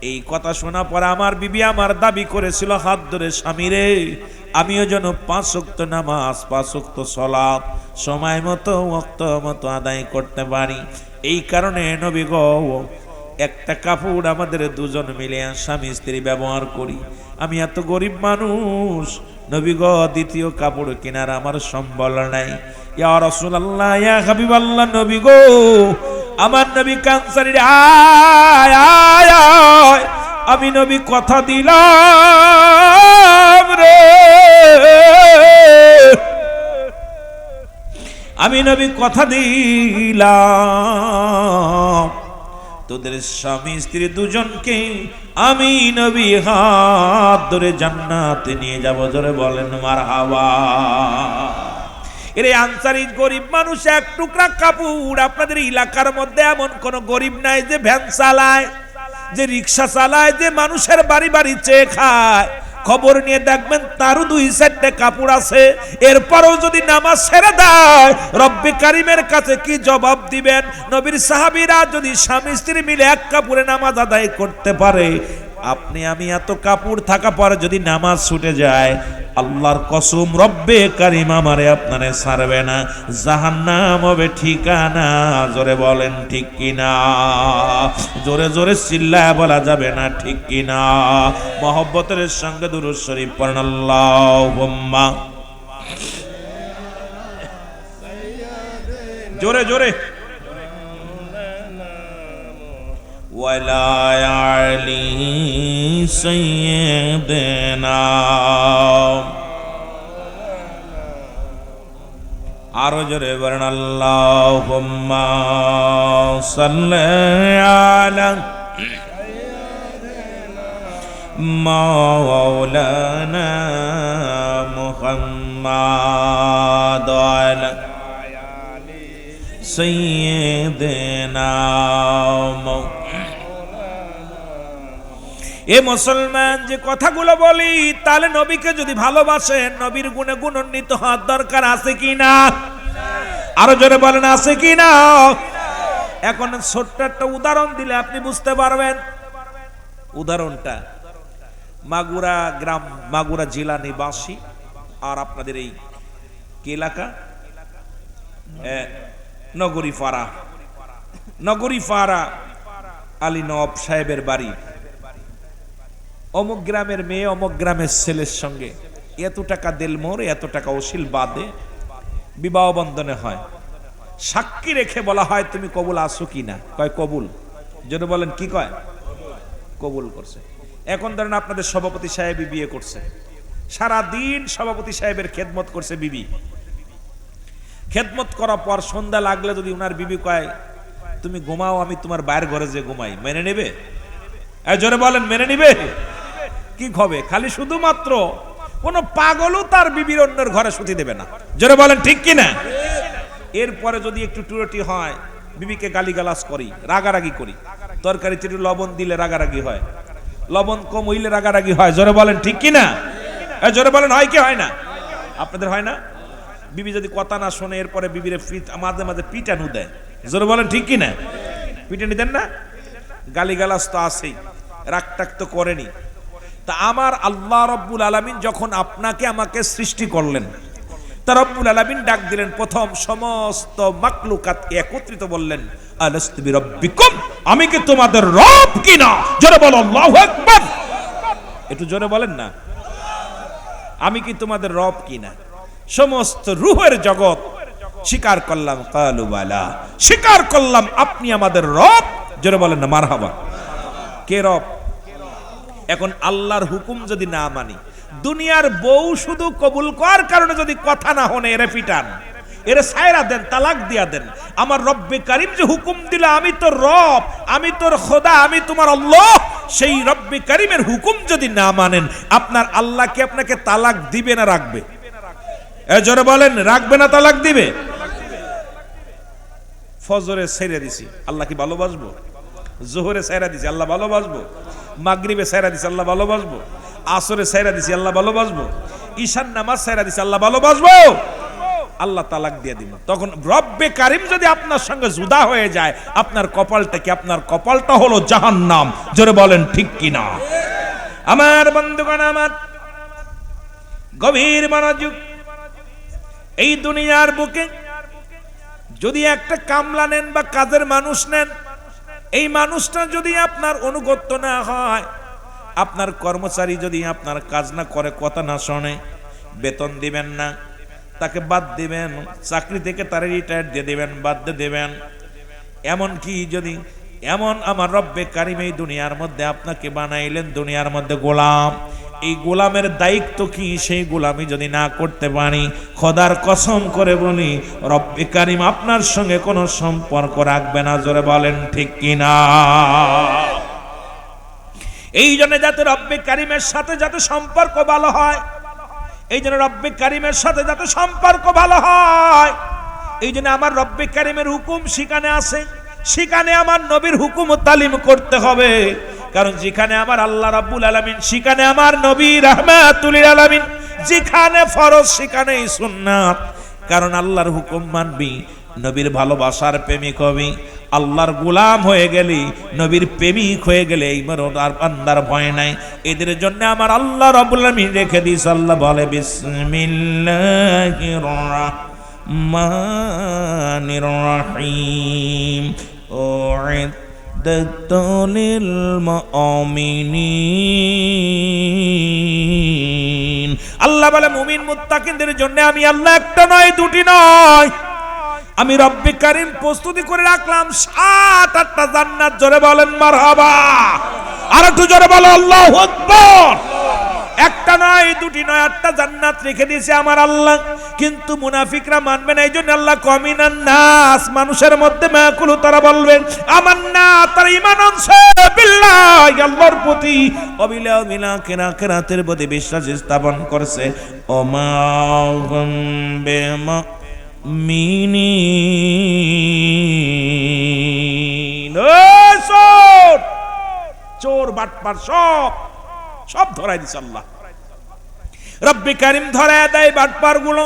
এই কথা শোনা পরে আমার বিবি আমার দাবি করেছিল, হাত ধরে স্বামী রে, আমিও যেন 5 ওয়াক্ত নামাজ, 5 ওয়াক্ত সালাত সময় মতো ওয়াক্ত মতো আদায় করতে পারি। এই কারণে নবী গো, একটা কাপড় আমাদের দুজন মিলে স্বামী স্ত্রী ব্যবহার করি। আমি এত গরিব মানুষ নবী গো, দ্বিতীয় কাপড় কেনার আমার সম্বল নাই। ইয়া রাসূলুল্লাহ ইয়া হাবিবাল্লাহ, নবী গো, আমার নবী কানসারীর আয় আয় আয়, আমি নবী কথা দিলাম রে, আমি নবী কথা দিলাম তোদের স্বামী স্ত্রী দুজনকে আমি নবী হাত ধরে জান্নাতে নিয়ে যাব। ধরে বলেন মারহাবা। এর আনসারী গরিব মানুষ, এক টুকরা কাপড়। আপনাদের এলাকার মধ্যে এমন কোন গরিব নাই যে ভ্যান চালায়, যে রিক্সা চালায়, যে মানুষের বাড়ি বাড়ি চেয়ে খায়। খবর নিয়ে দেখবেন তারও 2-4টা কাপড় আছে। এরপরও যদি নামাজ ছেড়ে দেয়, রব্বে কারিমের কাছে কি জবাব দিবেন? নবীর সাহাবীরা যদি স্বামী স্ত্রী মিলে এক কাপড়ে নামাজ আদায় করতে পারে, আপনি আমি এত কাপড় থাকা পরে যদি নামাজ ছুটে যায়, আল্লাহর কসম রব্বে কারিম আমারে আপনারে ছাড়বে না, জাহান্নাম হবে ঠিকানা। জোরে বলেন ঠিক কিনা? জোরে জোরে চিল্লায় বলা যাবে না ঠিক কিনা? মহব্বতের সঙ্গে দুরূদ শরীফ পড়েন আল্লাহুম্মা। জোরে জোরে। ওয়ালা আলি সাইয়্যিদিনা, আরো জোরে বলেন আল্লাহুম্মা সাল্লি আলা মাওলানা মুহাম্মাদ ওয়ালা সাইয়্যিদিনা। এ মুসলমান, যে কথাগুলো বলি, তাহলে নবীকে যদি ভালোবাসেন, নবীর গুণে গুণান্বিত হওয়ার দরকার আছে কিনা? আরো জোরে বলেন আছে কিনা? এখন ছোট্ট একটা উদাহরণ দিলে আপনি বুঝতে পারবেন। উদাহরণটা মাগুরা গ্রাম, মাগুরা জেলা নিবাসী, আর আপনাদের এই কি এলাকা? নগরীপাড়া। নগরীপাড়া আলী নওয়াব সাহেবের বাড়ি। অমুক গ্রামের মেয়ে অমুক গ্রামের ছেলের সঙ্গে এত টাকা দেলমোর, এত টাকা ওসিল বাদে বিবাহ বন্ধনে হয়। সাক্ষী রেখে বলা হয় তুমি কবুল আসো কিনা? কয় কবুল। যেন বলেন কি কয়? কবুল করছে। এখন ধরেন আপনাদের সভাপতি সাহেবই বিয়ে করছে, সারা দিন সভাপতি সাহেবের খেদমত করছে বিবি। খেদমত করার পর সন্ধ্যা লাগলে যদি উনার বিবি কয় তুমি ঘুমাও, আমি তোমার বাইরের ঘরে যে ঘুমাই, মেনে নেবে? জোরে বলেন মেনে নিবে? কি হবে? খালি শুধুমাত্র কোন পাগলও তার বিবির অন্যের ঘরে শুতে দেবে না। জোরে বলেন ঠিক কিনা? এরপরে যদি একটু টুরটি হয়, বিবিকে গালিগালাজ করি, রাগারাগি করি। তরকারিতে একটু লবণ দিলে রাগারাগি হয়, লবণ কম হইলে রাগারাগি হয়। জোরে বলেন ঠিক কিনা? জোরে বলেন হয় কি হয় না? আপনাদের হয় না? বিবি যদি কথা না শোনে, এরপরে বিবিরে মাঝে মাঝে পিটানু দেয়। জোরে বলেন ঠিক কিনা? পিটানি দেন না? গালিগালাজ তো আছেই, রাগটাক তো করেনি। তা আমার আল্লাহ রব্বুল আলামিন যখন আপনাকে আমাকে সৃষ্টি করলেন, তা রব্বুল আলামিন ডাক দিলেন, প্রথম সমস্ত মাখলুকাতকে একত্রিত বললেন আলাস্তু বিরাব্বিকুম, আমি কি তোমাদের রব কিনা? জোরে বলো আল্লাহু আকবার। একটু জোরে বলেন না, আমি কি তোমাদের রব কিনা? সমস্ত রূহের জগৎ স্বীকার করলাম, কালু বালা, স্বীকার করলাম আপনি আমাদের রব। জোরে বলেন না মারহাবা। কে রব? এখন আল্লাহর হুকুম যদি না মানি, দুনিয়ার বউ শুধু কবুল করার কারণে যদি কথা না হনে, এরে পিটান, এরে সায়রা দেন, তালাক দিয়া দেন। আমার রব্বে কারিম যে হুকুম দিল, আমি তোর রব, আমি তোর খোদা, আমি তোমার আল্লাহ, সেই রব্বে কারিমের হুকুম যদি না মানেন, আপনার আল্লাহ কি আপনাকে তালাক দিবে না রাখবে? জোরে বলেন, রাখবে না তালাক দিবে? ফজরে ছেড়ে দিছি, আল্লাহ কি ভালোবাসবো? জোহরে ছেড়ে দিছি, আল্লাহ ভালোবাসবো? মাগরিবে ছেড়ে দিছি, আল্লাহ ভালোবাসবো? আসরে ছেড়ে দিছি, আল্লাহ ভালোবাসবো? ঈশান নামাজ ছেড়ে দিছি, আল্লাহ ভালোবাসবো? আল্লাহ তালাক দিয়ে দিব। তখন রব্বে কারিম যদি আপনার সঙ্গে জুদা হয়ে যায়, আপনার কপালটা কি? আপনার কপালটা হলো জাহান্নাম। জোরে বলেন ঠিক কিনা? আমার বন্ধুগণ, আমার গভীর মনোযোগ। এই দুনিয়ার বুকে যদি একটা কামলা নেন বা কাজের মানুষ নেন, এই মানুষটা যদি আপনার অনুগত্য না হয়, আপনার কর্মচারী যদি আপনার কাজ না করে, কথা না শোনে, বেতন দিবেন না, তাকে বাদ দিবেন, চাকরি থেকে তারে রিটায়ার দিয়ে দিবেন, বাদ দিয়ে দিবেন। এমন কি যদি এমন আমার রব্বে কারিম এই দুনিয়ার মধ্যে আপনাকে বানাইলেন দুনিয়ার মধ্যে গোলাম, এই গোলামের দায়িত্ব কি সেই গোলামি যদি না করতে পারি, খোদার কসম করে বলি রব্বে কারিম আপনার সঙ্গে কোনো সম্পর্ক রাখবে না। জোরে বলেন ঠিক কিনা? এই জন্য যাতে রব্বে কারিমের সাথে যাতে সম্পর্ক ভালো হয়, এই জন্য রব্বে কারিমের সাথে যাতে সম্পর্ক ভালো হয়, এই জন্য আমার রব্বে কারিমের হুকুম সেখানে আছে, সেখানে আমার নবীর হুকুম তালিম করতে হবে। কারণ যেখানে আমার আল্লাহ রাব্বুল আলামিন, সেখানে আমার নবী রাহমাতুল লিল আলামিন, যেখানে ফরজ সেখানেই সুন্নাত। কারণ আল্লাহর হুকুম মানবি, নবীর ভালোবাসার প্রেমিক হবি, আল্লাহর গোলাম হয়ে গেলি, নবীর প্রেমিক হয়ে গেলে এই আর বান্দার ভয় নাই। এদের জন্য আমার আল্লাহ রাব্বুল আলামিন রেখে দিস। আল্লাহ বলে বিসমিল্লাহির রাহমানির রাহিম উইদ্দাতুল মুমিনিন। আল্লাহ বলে মুমিন মুত্তাকিনদের জন্য আমি আল্লাহ একটা নয় দুটি নয়, আমি রব্বে কারিম প্রস্তুতি করে রাখলাম 7-8টা জান্নাত। জোরে বলেন মারহাবা। আর একটু জোরে বলো আল্লাহু আকবার। একটা নয় দুটি নয় 8টা জান্নাত রেখে দিয়েছে আমার আল্লাহ। কিন্তু মুনাফিকরা মানবে না, এই জন্য আল্লাহ কমিনান নাস, মানুষের মধ্যে মাকুল, তারা বলবেন আমান্না, তারা ঈমান আনছে বিল্লাহি, আল্লাহর প্রতি, অবিলা মিলা আখিরাতের প্রতি বিশ্বাস স্থাপন করছে। ওমা হুম বিমা মিনিন। চোর বাটপার সব ধরাই দিছে আল্লাহ। রব্বে কারিম ধরায় দেয় বাটপার গুলো,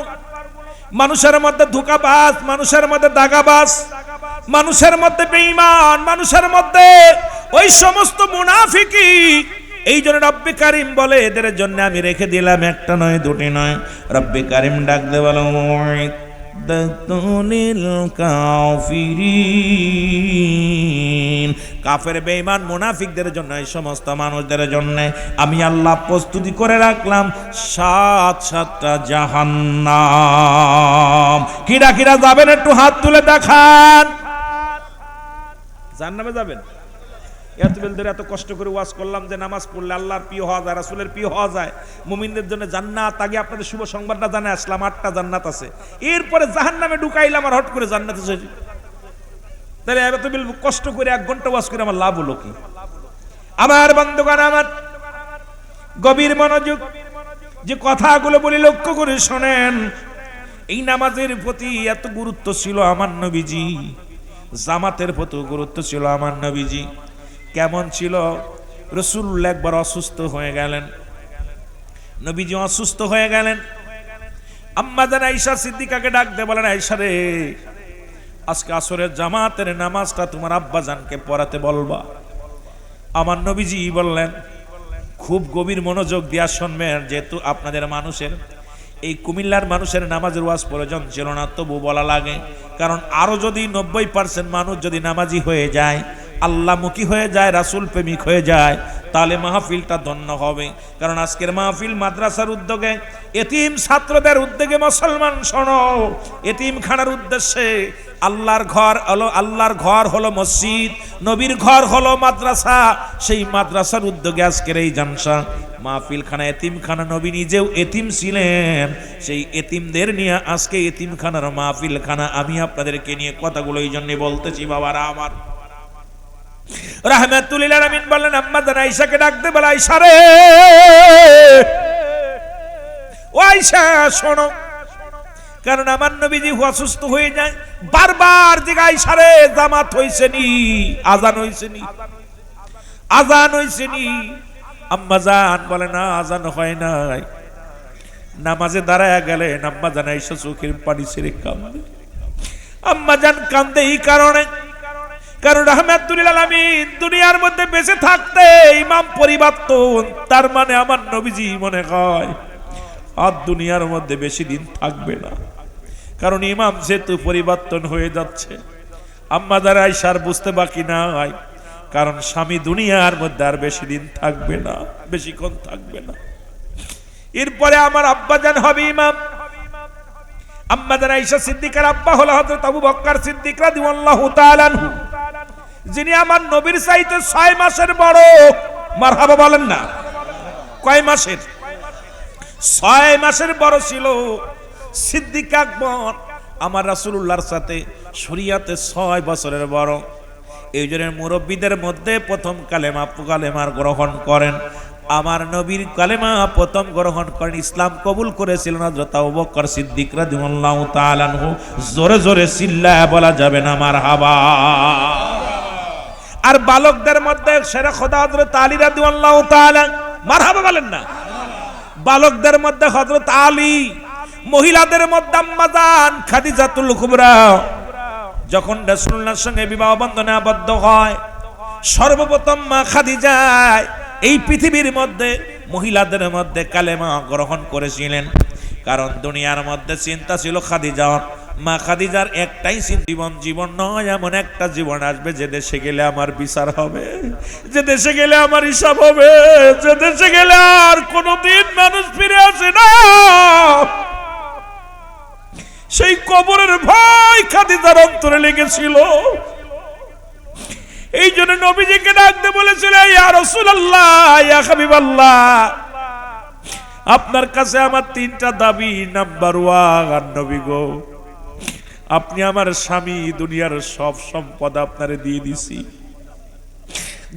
মানুষের মধ্যে ধোঁকাবাজ, মানুষের মধ্যে দাগাবাজ, মানুষের মধ্যে বেঈমান, মানুষের মধ্যে ওই সমস্ত মুনাফিকি। এই জন্য রব্বে কারিম বলে এদের জন্য আমি রেখে দিলাম একটা নয় দুটি নয়। রব্বে কারিম ডাক দে বলো কাফের বেঈমান মুনাফিকদের জন্য, এই সমস্ত মানুষদের জন্য আমি আল্লাহ প্রস্তুতি করে রাখলাম 7-7টা জাহান্নাম। কিরা কিরা যাবেন একটু হাত তুলে দেখান। জাহান্নামে যাবেন? এত কষ্ট করে ওয়াজ করলাম যে নামাজ পড়লে আল্লাহর প্রিয় হওয়া যায়, রাসূলের প্রিয় হওয়া যায়, মুমিনদের জন্য জান্নাত। আগে আপনাদের শুভ সংবাদটা জানাই আসলাম, 8টা জান্নাত আছে। এরপরে জাহান্নামে ঢুকাইলাম আর হট করে জান্নাতে চলে। তাহলে এত কষ্ট করে 1 ঘন্টা ওয়াজ করে আমার লাভ হলো কি? আমার বন্ধুগণ, আমার গভীর মনোযোগ, যে কথাগুলো বলি লক্ষ্য করে শোনেন। এই নামাজের প্রতি এত গুরুত্ব ছিল আমার নবীজি, জামাতের প্রতি গুরুত্ব ছিল আমার নবীজি। কেমন ছিল? রাসূলুল্লাহ একবার অসুস্থ হয়ে গেলেন, নবীজি অসুস্থ হয়ে গেলেন। আম্মা জান আয়েশা সিদ্দিকাকে ডাক দিয়ে বলেন, আয়েশা রে, আজকে আসরের জামাতের নামাজটা তোমার আব্বা জানকে পড়াতে বলবা। আমার নবীজি বললেন, খুব গভীর মনোযোগ দিয়া শুনবেন, যেহেতু আপনাদের মানুষের এই কুমিল্লার মানুষের নামাজের ওয়াজ প্রয়োজন ছিল না, তবু বলা লাগে। কারণ আরো যদি 90% মানুষ যদি নামাজি হয়ে যায়, আল্লাহমুখী হয়ে যায়, রাসূল প্রেমিক হয়ে যায়, তাহলে মাহফিলটা ধন্য হবে। কারণ আজকের মাহফিল মাদ্রাসার উদ্যোগে, এতিম ছাত্রদের উদ্যোগে, মুসলমান শোনো, এতিমখানার উদ্দেশ্যে। আল্লাহর ঘর হলো মসজিদ, নবীর ঘর হলো মাদ্রাসা। সেই মাদ্রাসার উদ্যোগে আজকের এই জালসা মাহফিলখানা, এতিমখানা। নবী নিজেও এতিম ছিলেন, সেই এতিমদের নিয়ে আজকে এতিমখানার মাহফিলখানা। আমি আপনাদেরকে নিয়ে কথাগুলো এই জন্য বলতেছি বাবারা আমার। রাহমাতুল লিল আলামিন বললেন, আম্মা জান আয়েশাকে ডাক দে, বলে আয়েশা রে, ও আয়েশা শোনো। কারণ আমার নবীজি অসুস্থ হয়ে যায়, বারবার জিজ্ঞাসা, আয়েশা রে, জামাত হইছে নি? আজান হইছে নি? আজান হইছে নি? আম্মা জান বলে, না আজান হয় নাই। নামাজে দাঁড়ায় গেলেন, আম্মা জান আয়েশা চোখের পানি ছেড়ে কাঁদে। আম্মা জান কাঁদে এই কারণে, কারণ রাহমাতুল লিল আলামিন দুনিয়ার মধ্যে বেঁচে থাকতে ইমাম পরিবর্তন, তার মানে আমার নবীজি মনে হয় আর দুনিয়ার মধ্যে বেশি দিন থাকবে না। কারণ ইমাম যেহেতু পরিবর্তন হয়ে যাচ্ছে, আম্মা জান আয়েশার বুঝতে বাকি নাই, কারণ স্বামী দুনিয়ার মধ্যে আর বেশি দিন থাকবে না, বেশিক্ষণ থাকবে না। এরপরে আমার আব্বা জান হবে ইমাম। আম্মা জান আয়েশা সিদ্দিকার আব্বা হলো হযরত আবু বকর সিদ্দিক রাদিয়াল্লাহু তাআলা আনহু। যিনি আমার নবীর চাইতে 6 মাসের বড়। মারহাবা বলেন না। কয় মাসের? 6 মাসের বড় ছিল সিদ্দিক আকবর আমার রাসূলুল্লাহর সাথে শরীয়তে 6 বছরের বড়। এই জন্য মুরব্বীদের মধ্যে প্রথম কালেমার গ্রহণ করেন আমার নবীর কালেমা প্রথম গ্রহণ করেন, ইসলাম কবুল করেছিলেন হযরত আবু বকর সিদ্দিক রাদিয়াল্লাহু তাআলা আনহু। জোরে জোরে চিল্লায়া বলা যাবে না মারহাবা। আর বালকদের মধ্যে শেরে খোদা হযরত আলী রাদিয়াল্লাহু তাআলা, মারহাবা বলেন না। বালকদের মধ্যে হযরত আলী, মহিলাদের মধ্যে আম্মা জান খাদিজাতুল কুবরা। যখন রাসূলুল্লাহর সঙ্গে বিবাহ বন্ধনে আবদ্ধ হয়, সর্বপ্রথম মা খাদিজা এই পৃথিবীর মধ্যে মহিলাদের মধ্যে কালেমা গ্রহণ করেছিলেন। কারণ দুনিয়ার মধ্যে চিন্তা ছিল খাদিজা, মা খাদিজার একটাই জীবন নয়, এমন একটা জীবন আসবে যে দেশে গেলে আমার বিচার হবে, যে দেশে গেলে আমার হিসাব হবে, যে দেশে গেলে আর কোনোদিন মানুষ ফিরে আসে না। সেই কবরের ভয় খাদিজার অন্তরে লেগেছিল। এই জন্য নবীজিকে ডাকতে বলেছিল, ইয়া রাসূলুল্লাহ, ইয়া হাবিবাল্লাহ, আপনার কাছে আমার 3টা দাবি। নাম্বার 1, নবী গো, আপনি আমার স্বামী, দুনিয়ার সব সম্পদ আপনারে দিয়ে দিছি।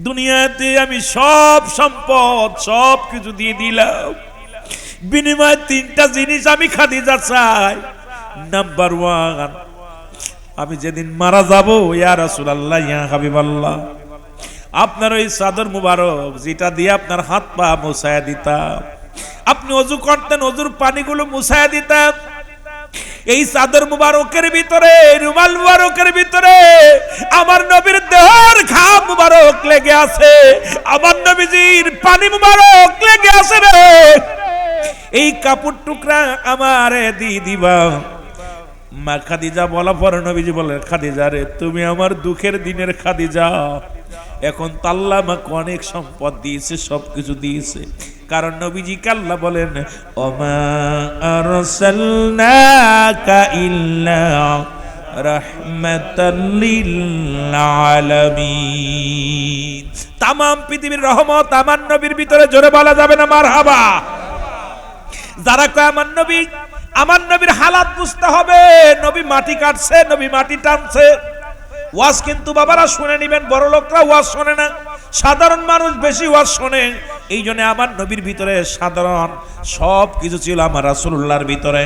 দুনিয়াতে আমি সব সম্পদ সব কিছু দিয়ে দিলাম, বিনিময়ে 3টা জিনিস আমি খাদিজা চাই। নাম্বার 1, আমি যেদিন মারা যাব, ইয়া রাসূলুল্লাহ, ইয়া হাবিবাল্লাহ, আপনার ওই চাদর মুবারক যেটা দিয়ে আপনার হাত পা মুছায়া দিতাম, আপনি ওযু করতেন, ওযুর পানিগুলো মুছায়া দিতাম, এই চাদর মুবারকের ভিতরে, রুমাল মুবারকের ভিতরে আমার নবীর দেহের ঘাম মুবারক লেগে আছে, আমার নবীজির পানি মুবারক লেগে আছে রে। এই কাপড় টুকরা আমারে দিয়ে দিবা। মা খাদিজা বলা পর নবীজি বলেন, খাদিজা রে, তুমি আমার দুঃখের দিনের খাদিজা। এখন তো আল্লাহ আমাকে অনেক সম্পদ দিয়েছে, সবকিছু দিয়েছে। কারণ নবীজিকে আল্লাহ বলেন, ওমা আরসালনাকা ইল্লা রাহমাতাল লিল আলামিন। তামাম পৃথিবীর রহমত আমার নবীর ভিতরে, জোরে বলা যাবে না মারহাবা। যারা কয় আমার নবীর হালাত বুঝতে হবে, নবী মাটি কাটছে, নবী মাটি টানছে, ওয়াজ কিন্তু বাবারা শুনে নিবেন, বড় লোকরা ওয়াজ শোনে না, সাধারণ মানুষ বেশি ওয়াজ শোনে। এই জন্য আমার নবীর ভিতরে সাধারণ সব কিছু ছিল আমার রাসূলুল্লাহর ভিতরে।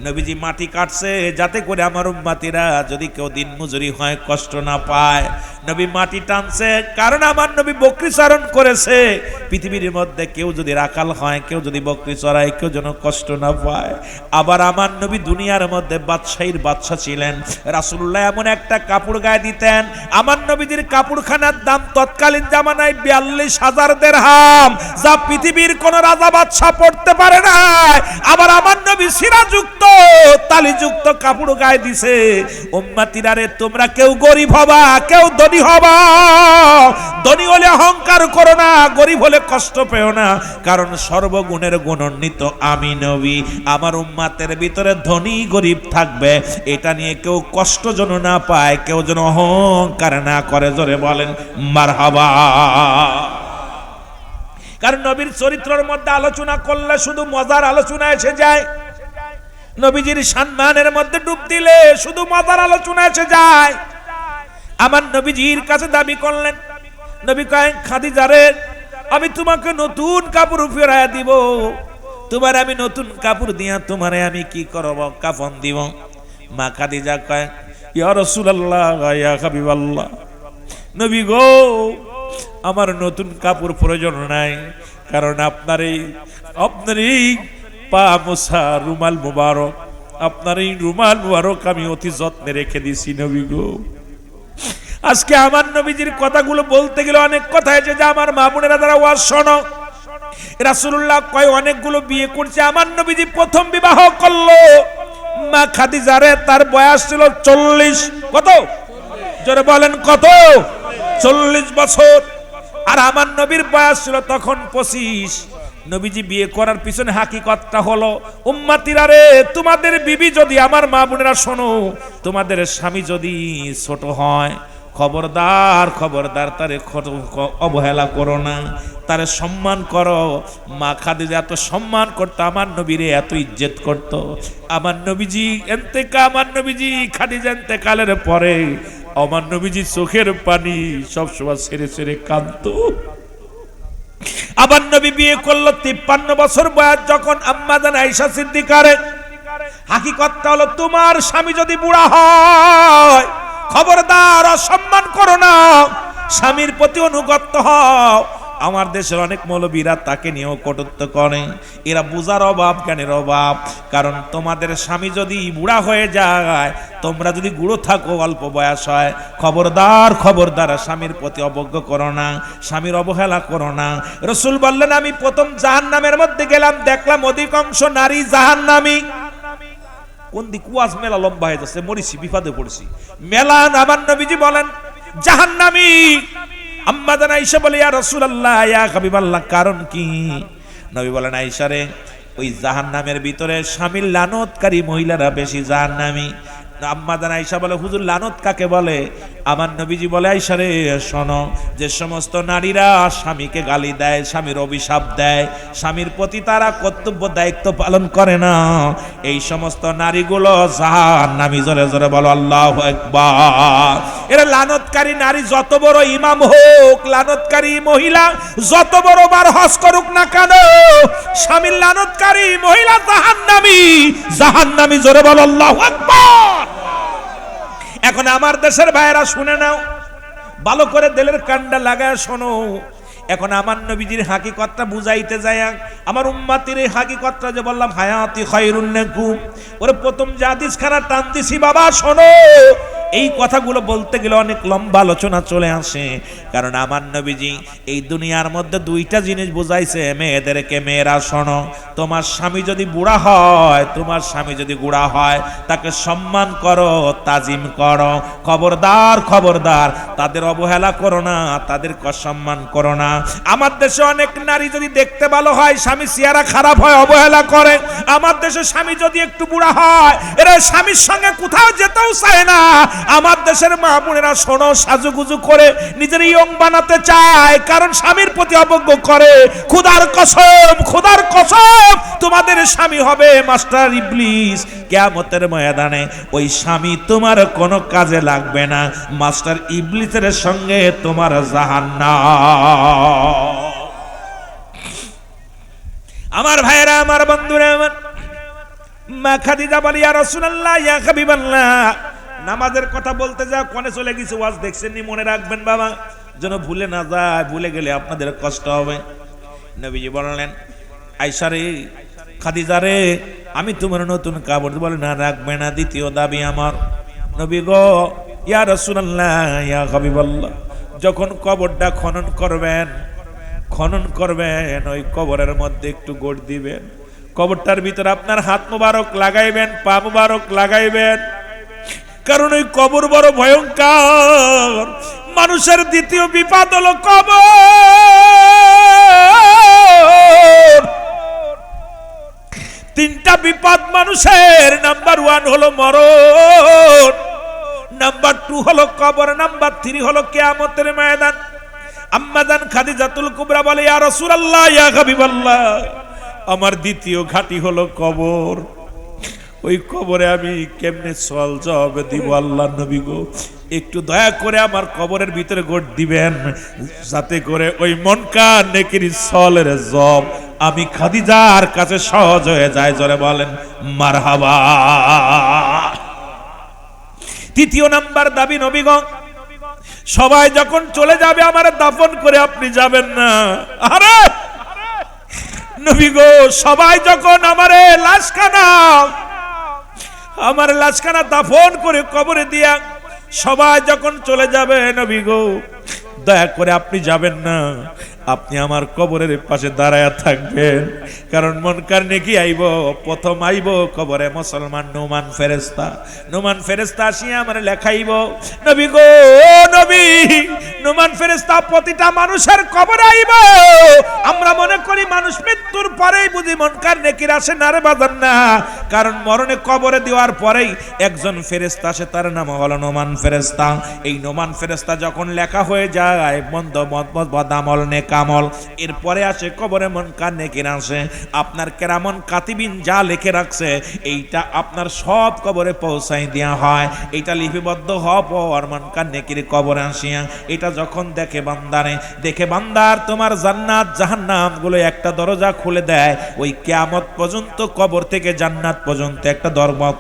নবীজি মাটি কাটছে যাতে করে আমার উম্মতিরা যদি কেউ দিন মজুরি হয় কষ্ট না পায়। নবী মাটি টানছে কারণ আমার নবী বকরি চারণ করেছে, পৃথিবীর মধ্যে কেউ যদি রাখাল হয়, কেউ যদি বকরি চড়ায়, কেউ যেন কষ্ট না পায়। আবার আমার নবী দুনিয়ার মধ্যে বাদশাহীর বাদশা ছিলেন। রাসূলুল্লাহ এমন একটা কাপড় গায়ে দিতেন, আমার নবীজির কাপড়খানার দাম তৎকালীন জামানায় 42,000 দিরহাম, যা পৃথিবীর কোন রাজা বাদশা পড়তে পারে না। আবার আমার নবী সিরাযুক্ত তালিযুক্ত কাপড় গায়ে দিছে। উম্মতিরা রে, তোমরা কেউ গরিব হবা, কেউ ধনী হবা। ধনী হলে অহংকার করো না, গরিব হলে কষ্ট পেও না, কারণ সর্বগুণের গুণান্বিত আমি নবী। আমার উম্মতের ভিতরে ধনী গরিব থাকবে, এটা নিয়ে কেউ কষ্ট যেন না পায়, কেউ যেন অহংকার না করে। জোরে বলেন মারহাবা। কারণ নবীর চরিত্রের মধ্যে আলোচনা করলে শুধু মজার আলোচনা এসে যায়, নবীজির সম্মানের মধ্যে ডুব দিলে শুধু মজার আলোচনা এসে যায়। আমার নবীজির কাছে দাবি করলেন, নবী কয়, খাদিজা রে, আমি তোমাকে নতুন কাপড় ফেরাইয়া দিব। তোমার আমি নতুন কাপড় দিয়া তোমারে আমি কি করব? কাফন দিব। মা খাদিজা কয়, ইয়া রাসূলুল্লাহ, ইয়া হাবিবাল্লাহ, নবী গো, আমার নতুন কাপড় প্রয়োজন নাই, কারণ আপনার এই পা মোছা রুমাল মুবারক, আপনার এই রুমাল মুবারক আমি অতি যত্নে রেখে দিছি নবী গো। আজকে আমার নবীজির কথাগুলো বলতে গেলে অনেক কথা আছে, যে আমার মা বোনেরা যারা ওয়াজ শোনো, রাসূলুল্লাহ কয় অনেকগুলো বিয়ে করছে, আমার নবীজি প্রথম বিবাহ করলো মা খাদিজারে, তার বয়স ছিল 40। কত? জোরে বলেন কত? 40 বছর। আর আমার নবীর বয়স ছিল তখন 25। নবীজি বিয়ে করার পিছনে হাকিকতটা হলো, উম্মতিরা রে, তোমাদের বিবি যদি, আমার মা বোনেরা শোনো, তোমাদের স্বামী যদি ছোট হয়, খবরদার খবরদার তারে অবহেলা করো না, তারে সম্মান করো। মা খাদিজা এত সম্মান করতো, আমার নবীরে এত ইজ্জত করত। আমার নবীজি খাদিজা ইন্তেকালের পরে আমার নবীজি চোখের পানি সবসময় ছেড়ে ছেড়ে কাঁদতো। আমার নবী বিয়ে করলো 53 বছর বয়স যখন আম্মা জান আয়েশা সিদ্দিকারে। হাকিকতটা হলো তোমার স্বামী যদি বুড়া হয় খবরদার অসম্মান করো না, স্বামীর প্রতি অনুগত হও। আমার দেশের অনেক মৌলবীরা তাকে নিয়েও কটূক্তি করে, এরা বুঝার অভাব, জ্ঞানের অভাব। কারণ তোমাদের স্বামী যদি বুড়া হয়ে যায়, তোমরা যদি বুড়ো থাকো, অল্প বয়স হয়, খবরদার খবরদার স্বামীর প্রতি অবজ্ঞা করো না, স্বামীর অবহেলা করো না। রাসূল বললেন আমি প্রথম জাহান্নামের মধ্যে গেলাম, দেখলাম অধিকাংশ নারী জাহান্নামী। কোন দিক ওয়াজ মেলা লম্বা হয়ে যাচ্ছে, মরিছি, বিপদে পড়ছি মেলা। আমার নবীজি বলেন জাহান্নামী। আম্মা জান আয়েশা বলে ইয়া রাসূলুল্লাহ, ইয়া হাবিবাল্লাহ, কারণ কি? নবী বলেন আয়েশা রে, ওই জাহান্নামের ভিতরে স্বামীর লানতকারী মহিলারা বেশি জাহান্নামী। আম্মা জান আয়েশা বলে হুজুর লানত কাকে বলে? আমার নবীজি বলে আয়েশা রে শোনো, যে সমস্ত নারীরা স্বামীকে গালি দেয়, স্বামীর অভিশাপ দেয়, স্বামীর প্রতি তারা কর্তব্য দায়িত্ব পালন করে না, এই সমস্ত নারীগুলো জাহান্নামী। জোরে জোরে বলো আল্লাহু আকবার। এরা লানতকারী নারী যত বড় ইমাম হোক, লানতকারী মহিলা যত বড় বার হজ করুক না কেন, স্বামীর লানতকারী মহিলা জাহান্নামী, জাহান্নামী। জোরে বলো আল্লাহু আকবার। এখন আমার দেশের ভাইয়েরা শুনে নাও, ভালো করে দিলের কান্ডা লাগায় শোনো। এখন আমার নবীজির হাকিকতটা বুঝাইতে যায়, আমার উম্মতির এই হাকিকতটা যে বললাম হায়াতি খায়রুন লাকুম, ওরে প্রথম যে হাদিসখানা টান দিছি বাবা শোনো। এই কথাগুলো বলতে গেলে অনেক লম্বা আলোচনা চলে আসে, কারণ আমার নবীজি এই দুনিয়ার মধ্যে দুইটা জিনিস বুঝাইছে মেয়েদেরকে। মেয়েরা শোনো, তোমার স্বামী যদি বুড়া হয়, তোমার স্বামী যদি বুড়া হয়, তাকে সম্মান করো, তাজিম করো। খবরদার খবরদার তাদের অবহেলা করো না, তাদেরকে অসম্মান করো না। আমার দেশে অনেক নারী যদি দেখতে ভালো হয়, স্বামী চেহারা খারাপ হয়, অবহেলা করে। আমার দেশে স্বামী যদি একটু বুড়া হয়, এরা স্বামীর সঙ্গে কোথাও যেতেও চায় না। আমার দেশের মা বোনেরা শোনো, সাজুগুজু করে নিজের ইয়ং বানাতে চায়, কারণ স্বামীর প্রতি অবজ্ঞা করে। খোদার কসম, খোদার কসম, তোমাদের স্বামী হবে মাস্টার ইবলিস। কিয়ামতের ময়দানে ওই স্বামী তোমার কোনো কাজে লাগবে না, মাস্টার ইবলিসের সঙ্গে তোমার জাহান্নাম। আমার ভাইরা, আমার বন্ধুরা, আমার মা খাদিজা বলি ইয়া রাসূলুল্লাহ, ইয়া হাবিবাল্লাহ, নামাজের কথা বলতে যা কোনে চলে গেছে, ওয়াজ দেখছেন নি, মনে রাখবেন বাবা, যেন ভুলে না যায়। ভুলে গেলে আপনাদের কষ্ট হবে। নবীজি বললেন আয়েশা রে, খাদিজা রে, আমি তোমার নতুন কাপড়। বলে না, রাখবে না। দ্বিতীয় দাবি আমার, নবী গো, ইয়া রাসূলুল্লাহ, ইয়া হাবিবাল্লাহ, যখন কবরটা খনন করবেন, ওই কবরের মধ্যে একটু গোড় দিবেন, কবরটার ভিতরে আপনার হাত মোবারক লাগাইবেন, পা মোবারক লাগাইবেন, কারণ ওই কবর বড় ভয়ঙ্কর। মানুষের দ্বিতীয় বিপদ হলো কবর। তিনটা বিপদ মানুষের, নাম্বার 1 হলো মরণ, নাম্বার 2 হলো কবর, নাম্বার 3 হলো কিয়ামতের ময়দান। আম্মা জান খাদিজাতুল কুবরা বলে ইয়া রাসূলুল্লাহ, ইয়া হাবিবাল্লাহ, আমার দ্বিতীয় ঘাঁটি হলো কবর। ওই কবরে আমি কেমনে সওয়াল জবাব দিব? আল্লাহ নবী গো, একটু দয়া করে আমার কবরের ভিতরে গোট দিবেন, যাতে করে ওই মুনকার নেকির সওয়ালের জবাব আমি খাদিজার কাছে সহজ হয়ে যায়। জোরে বলেন মারহাবা। তৃতীয় নাম্বার দাবি, নবী গো, সবাই যখন চলে যাবে আমার দাফন করে আপনি যাবেন না। আরে নবী গো, সবাই যখন আমার লাশখানা দাফন করে কবরে দিয়া সবাই যখন চলে যাবে, নবী গো, দয়া করে আপনি যাবেন না, আপনি আমার কবরের পাশে দাঁড়ায়া থাকবেন। কারণ মুনকার নেকি আইব, প্রথম আইব কবরে মুসলমান নোমান ফেরেশতা আসিয়া আমার লেখাইব। নবী গো, নবী নোমান ফেরেশতা প্রতিটা মানুষের কবরে আইব। আমরা মনে করি মানুষ মৃত্যুর পরেই বুঝি মুনকার নেকির আসে, না রে বাজান না। কারণ মরণে কবরে দেওয়ার পরেই একজন ফেরেশতা আসে, তার নাম হলো নোমান ফেরেশতা। এই নোমান ফেরেশতা যখন লেখা হয়ে যায় মন্দ বদামল নেকামল, এরপরে আসে কবরে মুনকার নেকির আসে। আপনার কেরামন কাতিবিন যা লিখে রাখছে এইটা আপনার সব কবরে পৌঁছাই দেওয়া হয়। এটা লিপিবদ্ধ হওয়ার মুনকার নেকির কবরে আসিয়া এটা যখন দেখে বান্দারে, দেখে বান্দার তোমার জান্নাত জাহান্নাম গুলো একটা দরজা খুলে দেয়। ওই কিয়ামত পর্যন্ত কবর থেকে জান্নাত পর্যন্ত একটা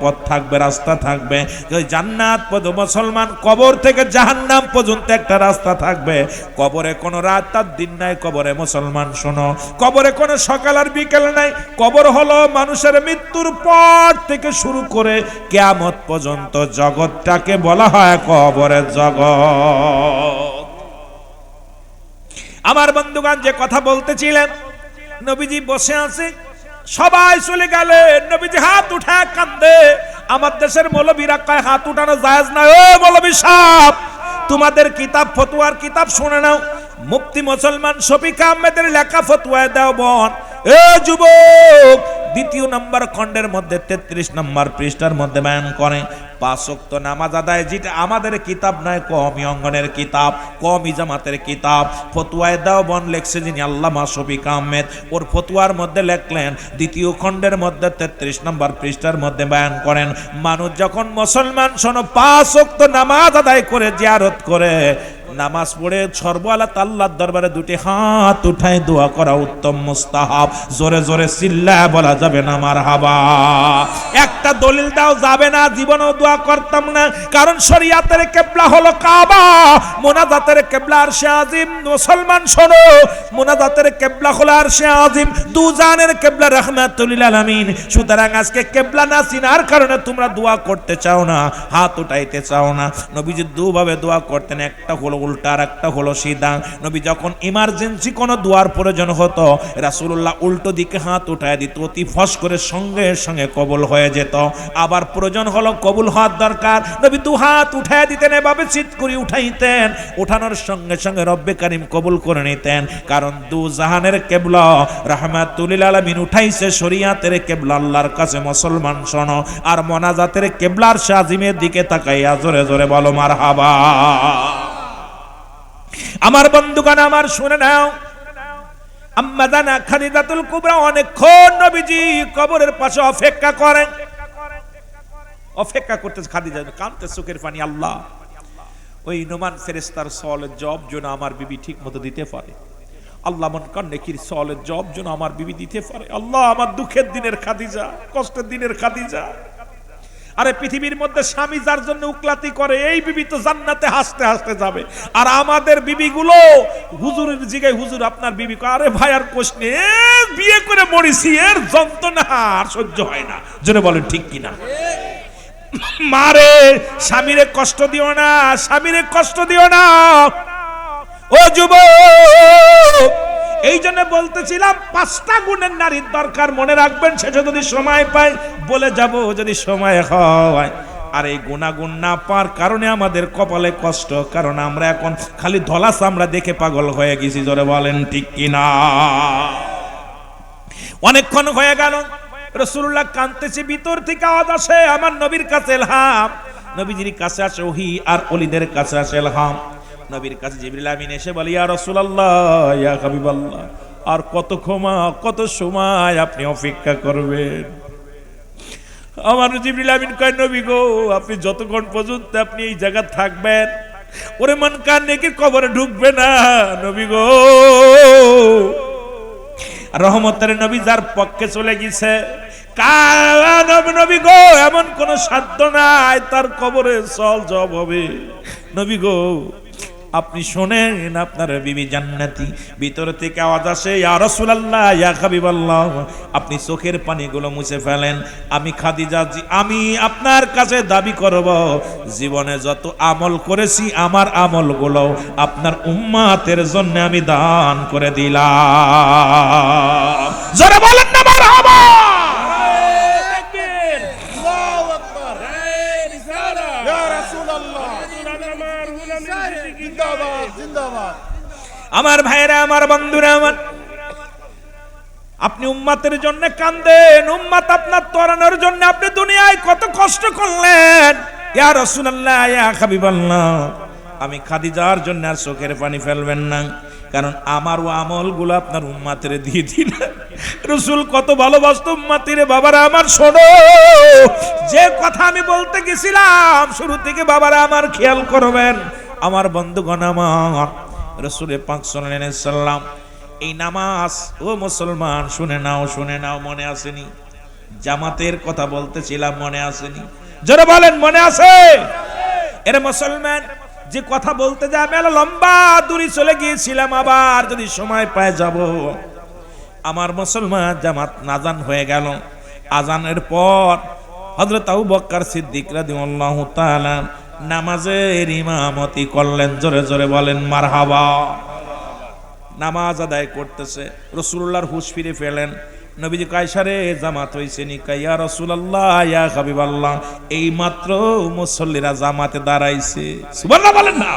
পথ থাকবে, রাস্তা থাকবে। ওই জান্নাত মুসলমান কবর থেকে জাহান্নাম পর্যন্ত একটা রাস্তা থাকবে। কবরে কোনো রাত আর দিন নাই, কবরে মুসলমান শোনো, কবরে কোনো সকাল আর বিকেল নাই। কবর হলো মানুষের মৃত্যুর পর থেকে শুরু করে কিয়ামত পর্যন্ত জগৎটাকে বলা হয় কবরের জগৎ। আমার বন্ধুগণ, যে কথা বলতেছিলেন, নবীজি বসে আছে, সবাই চলে গেলেন, নবীজি হাত উঠায় কান্দে। আমার দেশের মৌলবীরা কয় হাত উঠানো জায়েজ না। ও মৌলবী সাহেব, তোমাদের কিতাব ফতোয়ার কিতাব শুনে নাও। মুফতি মুসলমান শফিক আহমেদের লেখা ফতোয়ায় দাও বোন। এ যুবক, 2 নম্বর খণ্ডের মধ্যে 33 নম্বর পৃষ্ঠার মধ্যে বয়ান করে 5 ওয়াক্ত নামাজ আদায়, যেটা আমাদের কিতাব নয়, কওমি অঙ্গনের কিতাব, কওমি জামাতের কিতাব। ফতোয়ায় দাও বোন লিখছে যিনি আল্লামা শফিক আহমেদ। ওর ফতোয়ার মধ্যে লিখলেন 2 খণ্ডের মধ্যে 33 নম্বর পৃষ্ঠার মধ্যে বয়ান করেন, মানুষ যখন মুসলমান শোনো 5 ওয়াক্ত নামাজ আদায় করে জিয়ারত করে নামাজ পড়ে সর্বআলা আল্লাহর দরবারে 2টি হাত উঠায় দোয়া করা উত্তম মুস্তাহাব। জোরে জোরে চিল্লায় বলা যাবে না মারহাবা। একটা দলিল দাও, যাবে না, জীবনেও দোয়া করতাম না। কারণ শরিয়াতের কিবলা হলো কাবা, মুনাজাতের কিবলা আরশে আজিম। মুসলমান শোনো, মুনাজাতের কিবলা হলো আরশে আজিম, দুজানের কিবলা রাহমাতুল লিল আলামিন। সুতরাং আজকে কিবলা না চিনার কারণে তোমরা দোয়া করতে চাও না, হাত উঠাইতে চাও না। নবীজি দুভাবে দোয়া করতেন, একটা হলো উল্টা আর একটা হলো সিধা। নবী যখন ইমার্জেন্সি কোনো দোয়ার প্রয়োজন হতো, রাসূলুল্লাহ উল্টো দিকে হাত উঠায় দিত, অতি ফস করে সঙ্গে সঙ্গে কবুল হয়ে যেত। আবার প্রয়োজন হলো কবুল হওয়ার দরকার, নবী 2 হাত উঠায় দিতেন, এভাবে চিৎ করে উঠাইতেন। উঠানোর সঙ্গে সঙ্গে রব্বে কারীম কবুল করে নিতেন। কারণ 2 জাহানের কিবলা রাহমাতুল লিল আলামিন উঠাইছে শরিয়াতের কিবলা আল্লাহর কাছে। মুসলমান শোনো, আর মুনাজাতের কিবলার শাজিমের দিকে তাকাইয়া জোরে জোরে বলো মারহাবা। আমার বন্ধুগণ, আমার শুনে নাও, আম্মা জানা খাদিজাতুল কুবরা অনেকক্ষণ নবীজি কবরের পাশে অপেক্ষা করেন। অপেক্ষা করতে খাদিজা কাঁদতে, চোখের পানি। আল্লাহ, ওই নোমান ফেরেশতার সওয়ালের জবাব যেন আমার বিবি ঠিক মতো দিতে পারে। আল্লাহ, মুনকার নেকির সওয়ালের জবাব যেন আমার বিবি দিতে পারে। আল্লাহ, আমার দুঃখের দিনের খাদিজা, কষ্টের দিনের খাদিজা। আরে পৃথিবীর মধ্যে স্বামী যার জন্য উকলাতি করে, এই বিবি তো জান্নাতে হাসতে হাসতে যাবে। আর আমাদের বিবিগুলো হুজুরের জিগায়, হুজুর আপনার বিবি, আরে ভাই আর কোশ নেই, বিয়ে করে মরিছি, এর যন্ত্রণা আর সহ্য হয় না। জোরে বলেন ঠিক কিনা? মারে, স্বামীরে কষ্ট দিও না, স্বামীরে কষ্ট দিও না। ও যুবক, এই জন্য বলতেছিলাম 5টা গুণের নারীর দরকার, মনে রাখবেন। শেষে যদি সময় পাই বলে যাব, যদি সময় হয়। আর এই গুণাগুণ না পাওয়ার কারণে আমাদের কপালে কষ্ট, কারণ আমরা এখন খালি ধলা চামড়া দেখে পাগল হয়ে গেছি। জোরে বলেন ঠিক কিনা? অনেকক্ষণ হয়ে গেল, রাসূলুল্লাহ কাঁদতেছে, ভিতর থেকে আওয়াজ আসে, আমার নবীর কাছে ইলহাম। নবীজির কাছে আসে ওহী, আর ওলিদের কাছে আসে ইলহাম। নবীর কাছে জিবরিল আমিন এসে বলে, ইয়া রাসূলুল্লাহ, ইয়া হাবিবাল্লাহ, আর কত সময় আপনি অপেক্ষা করবেন? আমার জিবরিল আমিন কয়, নবী গো, আপনি যতক্ষণ পর্যন্ত আপনি এই জায়গা থাকবেন, ওরে মুনকার নেকির কবরে ঢুকবে না। নবী গো, রহমতের নবী যার পক্ষে চলে গেছে, নবী গো, এমন কোন সাধ্য নাই তার কবরে সওয়াল জবাব হবে। নবী গো, আপনি শোনেন, আপনার বিবি জান্নাতি। ভিতর থেকে আওয়াজ আসে, ইয়া রাসূলুল্লাহ, ইয়া হাবিবাল্লাহ, আপনি চোখের পানিগুলো মুছে ফেলেন। আমি খাদিজা, আমি আপনার কাছে দাবি করব, জীবনে যত আমল করেছি আমার আমলগুলো আপনার উম্মতের জন্য আমি দান করে দিলাম। জোরে বলেন না মারহাবা। আমার ভাইরা, আমার বন্ধুরা, আমার আপনি উম্মতের জন্য কাঁদেন, উম্মত আপনার তরানোর জন্য আপনি দুনিয়ায় কত কষ্ট করলেন। ইয়া রাসূলুল্লাহ, ইয়া হাবিবাল্লাহ, আমি খাদিজার জন্য আর চোখের পানি ফেলবেন না, কারণ আমারও আমলগুলো আপনার উম্মতের দিয়ে দিলেন। রাসূল কত ভালোবাসতো উম্মতিরে। বাবারা আমার, শোনো, যে কথা আমি বলতে গেছিলাম শুরু থেকে বাবারা আমার খেয়াল করবেন। আমার বন্ধুগণ, আমার রাসূল পাক সাল্লাল্লাহু আলাইহি সাল্লাম এই নামাজ, ও মুসলমান শুনে নাও, শুনে নাও, মনে আসেনি? জামাতের কথা বলতেছিলাম, মনে আসেনি? জোরে বলেন, মনে আছে? এরে মুসলমান, যে কথা বলতে যা মেলা লম্বা দূরে চলে গিয়েছিলাম, আবার যদি সময় পায় যাব। আমার মুসলমান, জামাত নাজান হয়ে গেল। আজানের পর হযরত আবু বকর সিদ্দিক রাদিয়াল্লাহু তাআলা নামাজের ইমামতি করলেন। জোরে জোরে বলেন মারহাবা। নামাজ আদায় করতেছে, রাসূলুল্লাহর হুঁশ ফিরে ফেলেন। নবীজি কায়সারে জামাত হইছে নি? ইয়া রাসূলুল্লাহ, ইয়া হাবিবাল্লাহ, এই মাত্র মুসল্লিরা জামাতে দাঁড়াইছে। সুবহানাল্লাহ বলেন না?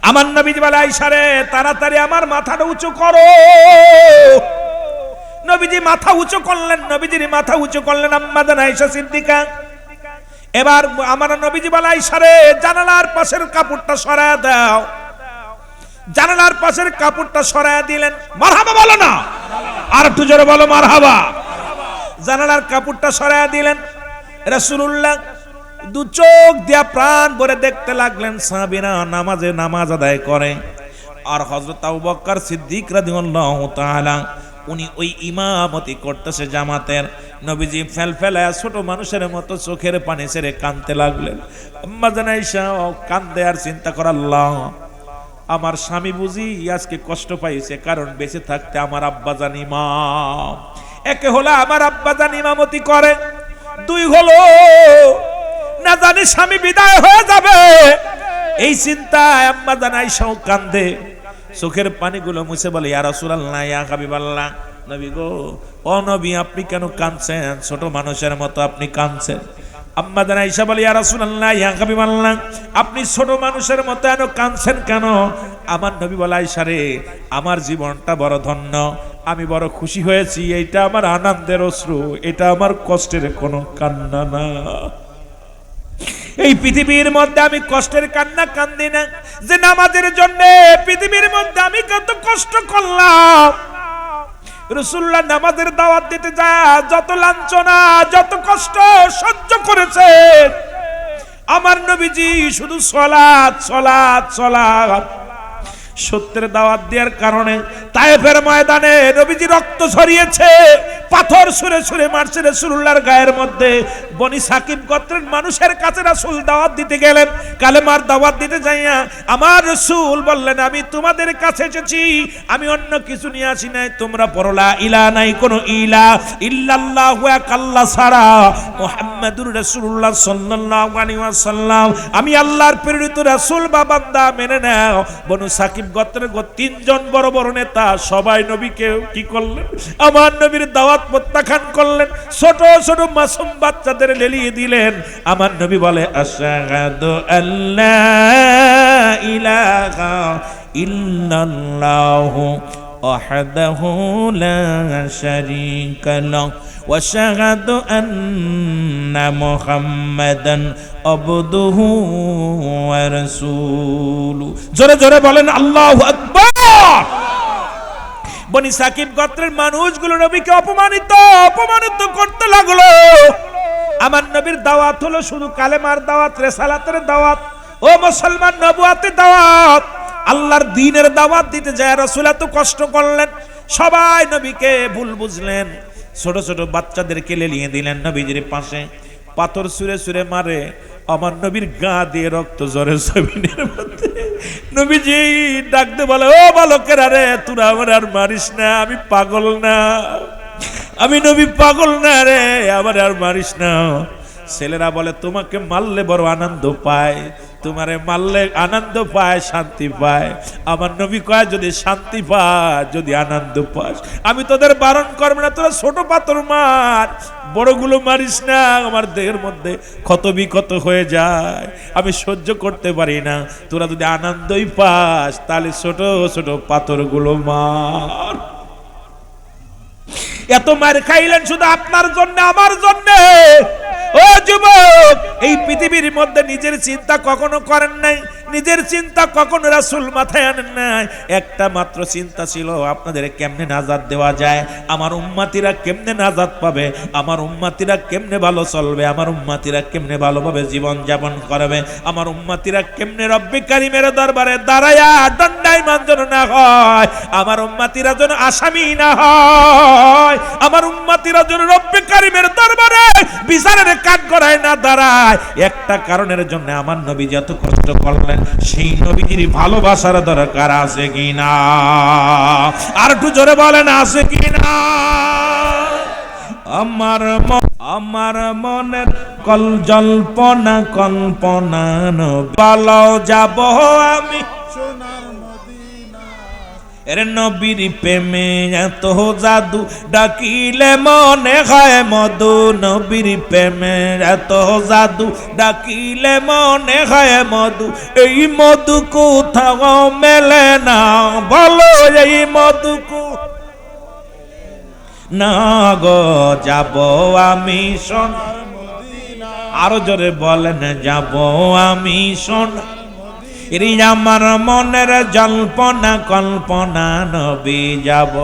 আমার নবীজি বলে, আয়েশারে তাড়াতাড়ি আমার মাথাটা উঁচু করো। নবীজি মাথা উঁচু করলেন, নবীজির মাথা উঁচু করলেন আম্মা জান আয়েশা সিদ্দিকা। এবার আমার নবীজি বলে, আয়েশারে জানালার পাশের কাপড়টা সরায় দাও। জানালার পাশের কাপড়টা সরায় দিলেন। মারহাবা বলো না? আর একটু জোরে বলো মারহাবা। জানালার কাপড়টা সরায় দিলেন। রাসূলুল্লাহ দু চোখ দিয়া প্রাণ ভরে দেখতে লাগলেন সাহাবীরা নামাজে নামাজ আদায় করে। আর হযরত আবু বকর সিদ্দিক রাদিয়াল্লাহু তাআলা উনি ওই ইমামতি করতেছে জামাতের। নবীজি ফেলফেলায় ছোট মানুষের মতো চোখের পানি ছেড়ে কাঁদতে লাগলেন। আম্মা জান আয়েশা কান্দে আর চিন্তা করে, আল্লাহ, আমার স্বামী বুঝি আজকে কষ্ট পাইছে, কারণ বেঁচে থাকতে আমার আব্বাজান ইমাম। একে হলো আমার আব্বাজান ইমামতি করে, দুই হলো না জানি স্বামী বিদায় হয়ে যাবে। এই চিন্তায় আম্মাজান আয়েশাও কান্দে, চোখের পানিগুলো মুছে বলে, ইয়া রাসূলুল্লাহ, ইয়া হাবিবাল্লাহ, নবী গো, ও নবী, আপনি কেন কাঁদছেন? ছোট মানুষের মতো আপনি কাঁদছেন। আম্মা জান আয়েশা বলে, ইয়া রাসূলুল্লাহ, ইয়া হাবিবাল্লাহ, আপনি ছোট মানুষের মতো এত কাঁদছেন কেন? আমার নবী বলে, আয়েশা রে, আমার জীবনটা বড় ধন্য, আমি বড় খুশি হয়েছি, এইটা আমার আনন্দের অশ্রু, এটা আমার কষ্টের কোনো কান্না না। এই পৃথিবীর মধ্যে আমি কষ্টের কান্না কান্দি না, যে নামাজের জন্য পৃথিবীর মধ্যে আমি কত কষ্ট করলাম। রাসূলুল্লাহ নামাজের দাওয়াত দিতে যায় যত লাঞ্ছনা, যত কষ্ট সহ্য করেছে। আমার নবীজি শুধু সালাত সালাত সালাত। সত্যের দাওয়াত দেওয়ার কারণে তায়েফের ময়দানে নবীজি রক্ত ঝরিয়েছে, পাথর ছুঁড়ে ছুঁড়ে মারছে রাসূলুল্লাহর গায়ের মধ্যে। বনি সাকিব গোত্রের মানুষের কাছে রাসূল দাওয়াত দিতে গেলেন। কালেমার দাওয়াত দিতে যাইয়া আমার রাসূল বললেন, আমি তোমাদের কাছে এসেছি, আমি অন্য কিছু নিয়ে আসি নাই। তোমরা পড়ো লা ইলাহা, নাই কোনো ইলাহ ইল্লাল্লাহু এক আল্লাহ ছাড়া, মুহাম্মাদুর রাসূলুল্লাহ সাল্লাল্লাহু আলাইহি ওয়াসাল্লাম, আমি আল্লাহর প্রেরিত রাসূল বা বান্দা, মেনে নাও। বনু সাকিব গোত্রের তিনজন বড় বড় নেতা সবাই নবীকে কি করলেন? আমার নবীর দাওয়াত প্রত্যাখ্যান করলেন। ছোট ছোট মাসুম বাচ্চাদের লেলিয়ে দিলেন। আমার নবী বলে, আশহাদু আল্লা ইলাহা ইল্লাল্লাহু ওয়াহদাহু লা শারীকা লাহু ওয়া আশহাদু আন্না মুহাম্মাদান আবদুহু ওয়া রাসূলুহু। জোরে জোরে বলেন আল্লাহু আকবার। বনি সাকিব গোত্রের মানুষগুলো নবীকে অপমানিত করতে লাগলো। আমার নবীর দাওয়াত হলো শুধু কালেমার দাওয়াত, রিসালাতের দাওয়াত। ও মুসলমান, নবুয়াতের দাওয়াত, আল্লাহর দ্বীনের দাওয়াত দিতে যায় রাসূল এত কষ্ট করলেন। সবাই নবীকে ভুল বুঝলেন, ছোট ছোট বাচ্চাদেরকে লেলিয়ে দিলেন নবীজির পাশে, পাথর ছুঁড়ে ছুঁড়ে মারে। আমার নবীর গা দিয়ে রক্ত ঝরে জমিনের মধ্যে। নবীজি ডাকতে বলে, ও বালকেরা রে, তোরা আমার আর মারিস না, আমি পাগল না, আমি নবী পাগল না রে, আমার আর মারিস না। ছেলেরা বলে তোমাকে মারলে বড় আনন্দ পায়, তোমারে মারলে আনন্দ পায়, শান্তি পায়। আমার নবী কয় যদি শান্তি পায়, যদি আনন্দ পাস, আমি তোদের বারণ করব না, তোরা ছোট পাথর মার, বড়গুলো মারিস না, আমার দেহের মধ্যে ক্ষত বিক্ষত হয়ে যায়, আমি সহ্য করতে পারি না। তোরা যদি আনন্দই পাস তাহলে ছোট ছোট পাথরগুলো মার। এত মার খাইলেন শুধু আপনার জন্য, আমার জন্য। ও যুবক, এই পৃথিবীর মধ্যে নিজের চিন্তা কখনো করেন নাই, নিজের চিন্তা কখনো রাসূল মাথায় আনেন নাই। একটা মাত্র চিন্তা ছিল আপনাদের কেমনে নাজাত দেওয়া যায়, আমার উম্মতিরা কেমনে নাজাত পাবে, আমার উম্মতিরা কেমনে ভালো চলবে, আমার উম্মতিরা কেমনে ভালোভাবে জীবন যাপন করবে, আমার উম্মতিরা কেমনে রব্বে কারীমের দরবারে দাঁড়ায়া দণ্ডায়মান যেন না হয়, আমার উম্মতিরা যেন আসামি না হয়, আমার উম্মতিরা যেন রব্বে কারীমের দরবারে বিচারের কাঠগড়ায় না দাঁড়ায়। একটা কারণের জন্য আমার নবী যত কষ্ট করলেন, সেই নবীর ভালোবাসার দরকার আছে কিনা? আর একটু জোরে বলেন আছে কিনা? আমার মনের জল্পনা কল্পনা ভালো যাব আমি সোনার মদিনা। এর নবীর প্রেমে এত জাদু, ডাকিলে মনে হয় মধু, নবীর প্রেমে এত জাদু, ডাকিলে মনে হয় মধু। এই মধু কোথাও মেলে না, বলো এই মধু না গো, যাব আমি সোনার মদিনা। আরো জোরে বলেন যাব আমি সোনার। আমার মনের জল্পনা কল্পনা নবী যাব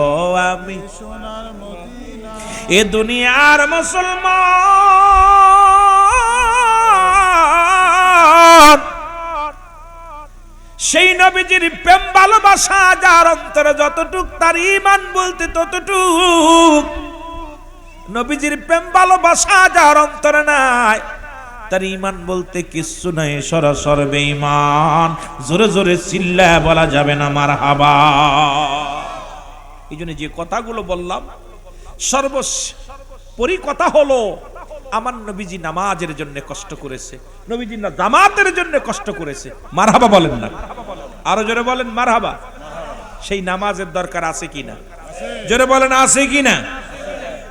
আমি সোনার মদিনা। এ দুনিয়ার মুসলমান সেই নবীজির প্রেম ভালোবাসা যার অন্তরে যতটুক, তার ঈমান বলতে ততটুক। নবীজির প্রেম ভালোবাসা যার অন্তরে নাই, তার ঈমান বলতে কিচ্ছু নাই, সরাসর বেঈমান। জোরে জোরে চিল্লায় বলা যাবে না মারহাবা। এই জন্য যে কথাগুলো বললাম, সর্বোপরি কথা হলো আমার নবীজি নামাজের জন্য কষ্ট করেছে, নবীজি না জামাতের জন্য কষ্ট করেছে। মারহাবা বলেন না, আরো জোরে বলেন মারহাবা। সেই নামাজের দরকার আছে কিনা? জোরে বলেন আছে কিনা?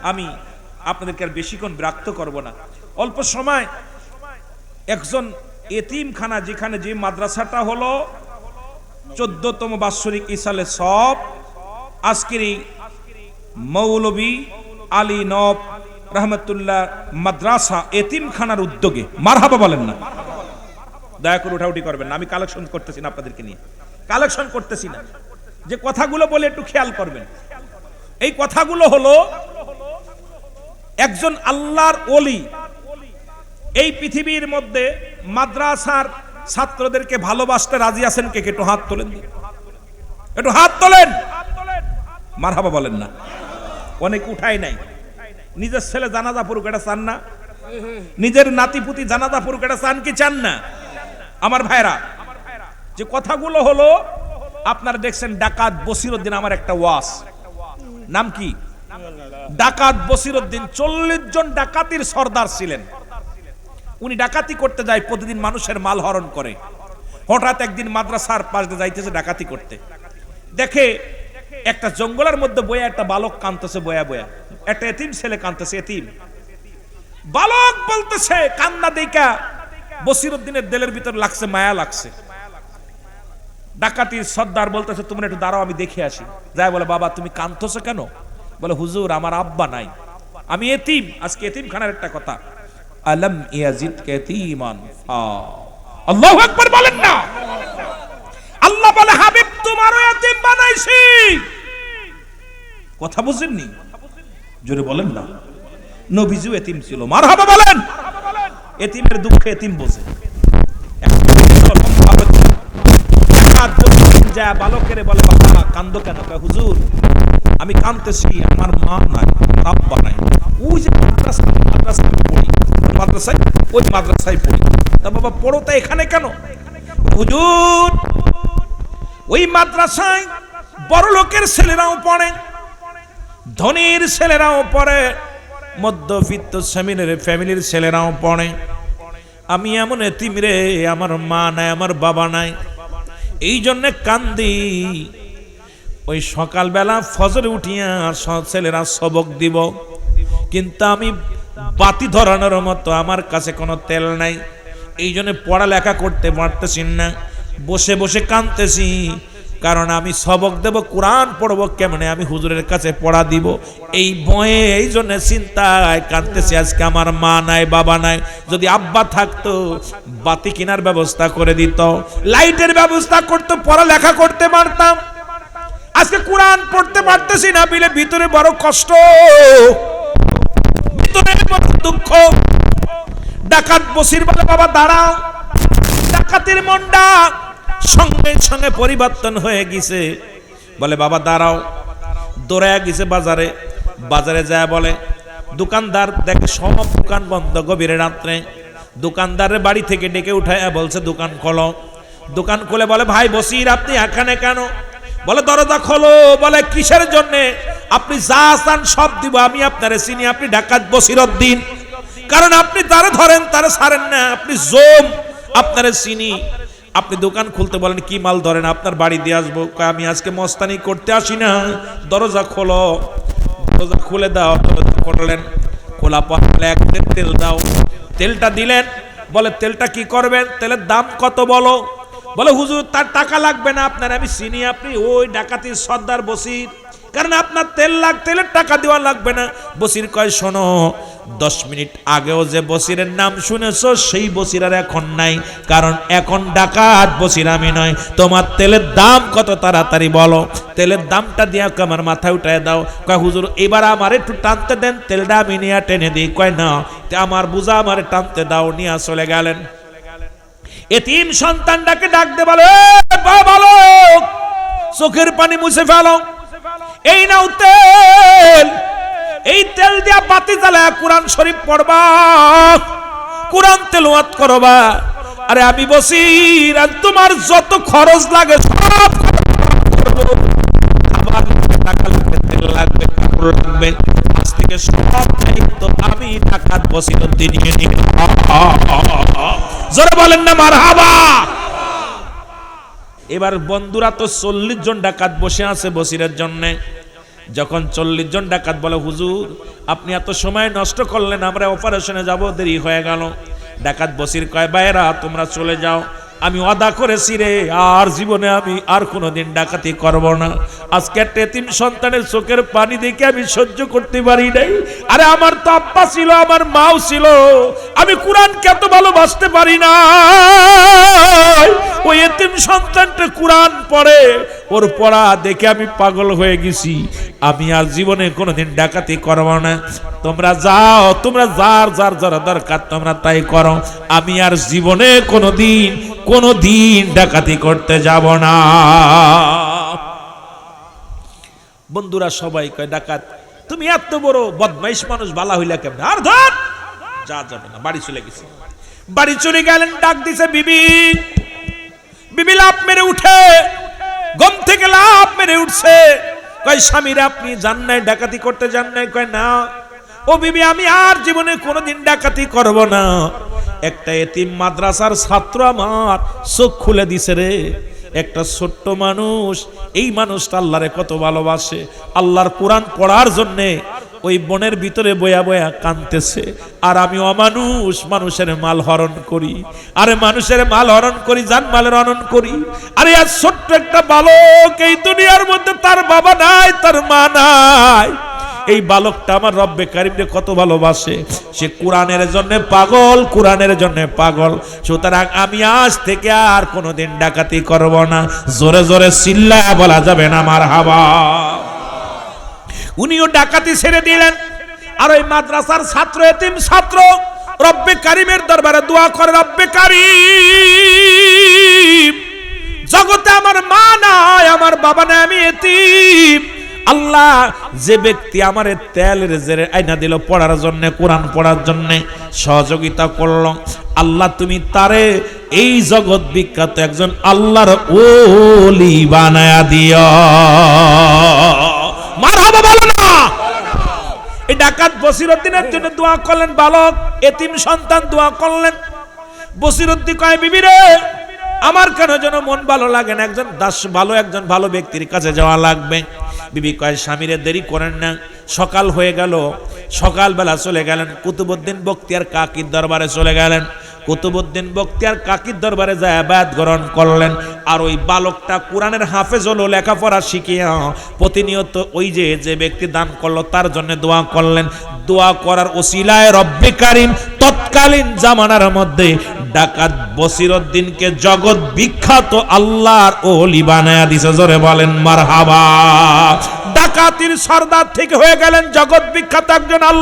আমি আপনাদেরকে আর বেশিক্ষণ বিরক্ত করব না। অল্প সময় একজন এতিমখানা, যেখানে যে মাদ্রাসাটা হলো 14তম বাৎসরিক ইসালে সব, আজকের এই মৌলভী আলী নব রহমতুল্লাহ মাদ্রাসা এতিমখানার উদ্যোগে, মারহাবা বলেন না, দয়া করে উঠাউঠি করবেন না, আমি কালেকশন করতেছি না, আপনাদেরকে নিয়ে কালেকশন করতেছি না। যে কথাগুলো বলে একটু খেয়াল করবেন। এই কথাগুলো হলো একজন আল্লাহর ওলি এই পৃথিবীর মধ্যে মাদ্রাসার ছাত্রদেরকে ভালোবাসতে রাজি আছেন কে? একটু হাত তোলেন, একটু হাত তোলেন, মারহাবা বলেন না। অনেক উঠাই নাই। নিজের ছেলে জানাজা পড়ুক, এটা চান না? নিজের নাতিপুতি জানাজা পড়ুক, এটা চান কি চান না? আমার ভাইরা, যে কথাগুলো হলো আপনারা দেখছেন ডাকাত বসিরউদ্দিন, আমার একটা ওয়াজ, নাম কি? ডাকাত বসিরউদ্দিন 40 জন ডাকাতির সর্দার ছিলেন। উনি ডাকাতি করতে যায়, প্রতিদিন মানুষের মাল হরণ করে। হঠাৎ একদিন মাদ্রাসার পাশ দিয়ে যাইতেছে ডাকাতি করতে, দেখে একটা জঙ্গলের মধ্যে বয়া একটা বালক কাঁদতেছে, বয়া বয়া একটা এতিম ছেলে কাঁদতেছে। এতিম বালক বলতেছে, কান্না দেখা বসিরউদ্দিনের দিলের ভিতর লাগছে, মায়া লাগছে। ডাকাতির সর্দার বলতেছে, তোমরা একটু দাঁড়াও, আমি দেখে আসি। যায় বলে, বাবা তুমি কাঁদতেছো কেন? বলে, হুজুর আমার আব্বা নাই, আমি এতিম। আজকে এতিমখানার একটা কথা, আলম ইয়াজিদকা ইয়াতীমান। আল্লাহু আকবার বলেন না। আল্লাহ বলে, হাবিব তোমারও এতিম বানাইছি। কথা বুঝেননি? জোরে বলেন না। নবীজিও এতিম ছিল, মারহাবা বলেন। এতিমের দুঃখে এতিম বোঝে। বালকের বলে, বাবা কান্দো কেন? হুজুর আমি কাঁদতেছি, আমার মা নাই, আমার আব্বা নাই। ওই যে মাদ্রাসায় পড়ি, মাদ্রাসায়, ওই মাদ্রাসায় পড়ি। তা বাবা পড়ো, তা এখানে কেন? হুজুর ওই মাদ্রাসায় বড় লোকের ছেলেরাও পড়ে, ধনীর ছেলেরাও পড়ে, মধ্যবিত্ত ফ্যামিলির ছেলেরাও পড়ে। আমি এমন এতিম রে, আমার মা নাই, আমার বাবা নাই, এই জন্যে কান্দি। ওই সকালবেলা ফজরে উঠিয়া ছেলেরা সবক দিব, কিন্তু আমি বাতি ধরানোর মতো আমার কাছে কোনো তেল নাই, এই জন্য পড়ালেখা করতে পারতেছি না, বসে বসে কাঁদতেছি। কারণ আমি সবক দেব, কোরআন পড়বো কেমনে, আমি হুজুরের কাছে পড়া দিব, এই ভয়ে, এই জন্য চিন্তায় কাঁদতেছি। আজকে আমার মা নাই, বাবা নাই, যদি আব্বা থাকতো বাতি কেনার ব্যবস্থা করে দিত, লাইটের ব্যবস্থা করতো, পড়ালেখা করতে পারতাম। আজকে কোরআন পড়তে পারতেছি না বলে ভিতরে বড় কষ্ট, ভিতরে বড় দুঃখ। ডাকাত বসির বলে, বাবা দাঁড়াও। ডাকাতের মনটা সঙ্গে সঙ্গে পরিবর্তন হয়ে গেছে, বলে বাবা দাঁড়াও। দৌড়ায় গেছে বাজারে, বাজারে যায় বলে, দোকানদার দেখে সব দোকান বন্ধ, গভীর রাত্রে। দোকানদারের বাড়ি থেকে ডেকে উঠায় বলছে দোকান খোলো। দোকান খুলে বলে, ভাই বসির আপনি এখানে কেন? বলে দরজা খোলো। বলে কিসের জন্য? আপনি যা চান সব দিব, আমি আপনারে চিনি, আপনি ডাকাত বসিরউদ্দিন। কারণ আপনি তারে ধরেন তারে ছাড়েন না, আপনি জম, আপনারে চিনি। আপনি দোকান খুলতে বলেন কি মাল ধরেন, আপনার বাড়ি দিয়ে আসবো। আমি আজকে মস্তানি করতে আসি না, দরজা খোলো। দরজা খুলে দাও। দরজা খুললেন, খোলা পড়লে এক তেল দাও। তেলটা দিলেন। বলে তেলটা কি করবেন? তেলের দাম কত বলো। বলে হুজুর তার টাকা লাগবে না, আপনার আমি চিনি, আপনি ওই ডাকাতির সর্দার বসির, কারণ আপনার তেলের টাকা দেওয়া লাগবে না। বসির কয় শোনো, 10 মিনিট আগেও যে বসিরের নাম শুনেছো সেই বসির আর এখন নাই, কারণ এখন ডাকাত বসির আমি নয়। তোমার তেলের দাম কত তাড়াতাড়ি বলো। তেলের দামটা দিয়ে আমার মাথায় উঠায় দাও। কয় হুজুর এবার আমার একটু টানতে দেন, তেলটা আমি নিয়ে টেনে দিই। কয় না, আমার বুঝা আমার টানতে দাও। নিয়ে চলে গেলেন। এতিম সন্তানটাকে ডাক দে, বলে বলো, চোখের পানি মুছে ফেলো, এই নাও তেল, এই তেল দিয়া বাতি জ্বালায় কোরআন শরীফ পড়বা, কোরআন তেলাওয়াত করবা। আরে আমি বসির, আর তোমার যত খরচ লাগে সব করব, খাবার টাকা লাগবে, তেল লাগবে, কাপড় লাগবে, আজ থেকে সব দায়িত্ব আমি ডাকাত বসিরউদ্দিন নিয়ে নিব। জোরে বলেন না মারহাবা। এবার বন্ধুরা তো 40 জন ডাকাত বসে আছে বসিরের জন্য। যখন 40 জন ডাকাত বলে হুজুর আপনি এত সময় নষ্ট করলেন, আমরা অপারেশনে যাব, দেরি হয়ে গেল। ডাকাত বসির কয় ভাইরা তোমরা চলে যাও, আমি ওয়াদা করেছি রে, আর জীবনে আমি আর কোনোদিন ডাকাতি করব না। আজকে একটা এতিম সন্তানের চোখের পানি দেখে আমি সহ্য করতে পারি নাই। আরে আমার তো আব্বা ছিল, আমার মাও ছিল, আমি কোরআনকে এত ভালোবাসতে পারি না। ওই এতিম সন্তানটা কোরআন পড়ে, ওর পড়া দেখে আমি পাগল হয়ে গেছি। আমি আর জীবনে কোনোদিন ডাকাতি করব না। তোমরা যাও, তোমরা যার যার যারা দরকার তোমরা তাই করো, আমি আর জীবনে কোনোদিন ডাকাতি করতে যাব না। বন্ধুরা সবাই কয় ডাকাত তুমি এত বড় বদমাইশ মানুষ, বালা হইলা কেমন? আর ধর যা যাবে না, বাড়ি চলে গেছে। বাড়ি চলে গেলেন, ডাক দিছে বিবি। বিবি লাফ মেরে উঠে, ঘুম থেকে লাফ মেরে উঠছে। কয় স্বামীর আপনি যান নাই, ডাকাতি করতে যান নাই? কয় না। ও বিবি আমি আর জীবনে কোনোদিন ডাকাতি করব না। একটা এতিম মাদ্রাসার ছাত্র আমার চোখ খুলে দিছে রে। একটা ছোট্ট মানুষ, এই মানুষটা আল্লাহরে কত ভালোবাসে, আল্লাহর কোরআন পড়ার জন্যে ওই বনের ভিতরে বয়া বয়া কাঁদতেছে। আর আমি অমানুষ, মানুষের মাল হরণ করি, আরে মানুষের মাল হরণ করি, জান মালের হরণ করি। আরে আর ছোট্ট একটা বালক, এই দুনিয়ার মধ্যে তার বাবা নাই, তার মা নাই। এই বালকটা আমার রব্বে কারিমকে কত ভালোবাসে, সে কোরআনের জন্য পাগল, কোরআনের জন্য পাগল। সুতরাং আমি আজ থেকে আর কোনোদিন ডাকাতি করব না। জোরে জোরে চিল্লায়া বলা যাবে না মারহাবা। উনিও ডাকাতি ছেড়ে দিলেন। আর ওই মাদ্রাসার ছাত্র, এতিম ছাত্র, রব্বে কারিমের দরবারে দোয়া করে, রব্বে কারিম জগতে আমার মা নাই, আমার বাবা নাই, আমি এতিম। আল্লাহ যে ব্যক্তি আমার তেলের জেরে আইনা দিল পড়ার জন্য, কোরআন পড়ার জন্য সহযোগিতা করলো, আল্লাহ তুমি তারে এই জগৎ বিখ্যাত একজন আল্লাহর ওলি বানায়া দিও। মারহাবা বলো না। এই ডাকাত বসিরউদ্দিনের জন্য দোয়া করলেন, বালক এতিম সন্তান দোয়া করলেন। বসিরউদ্দিন কয়, বিবি রে, আমার কেন যেন মন ভালো লাগে না, একজন দাস ভালো, একজন ভালো ব্যক্তির কাছে যাওয়া লাগবে। বিবি কয়, স্বামীরে দেরি করেন না, সকাল হয়ে গেল। সকালবেলা চলে গেলেন কুতুবউদ্দিন বখতিয়ার কাকির দরবারে চলে গেলেন। কুতুবউদ্দিন বখতিয়ার কাকির দরবারে যায় বায়াত গ্রহণ করলেন। আর ওই বালকটা কোরআনের হাফেজ হলো, লেখাপড়া শিখিয়া প্রতিনিয়ত ওই যে ব্যক্তি দান করলো তার জন্য দোয়া করলেন। দোয়া করার ওসিলায় রব্বে কারীম তৎকালীন জামানার মধ্যে ডাকাত বসিরউদ্দিনকে জগৎ বিখ্যাত আল্লাহর ওলি বানায়া দিছে। জোরে বলেন মারহাবা। ডাকাতির সর্দার থেকে হয়ে গেলেন জগৎ বিখ্যাত একজন আল্লাহ।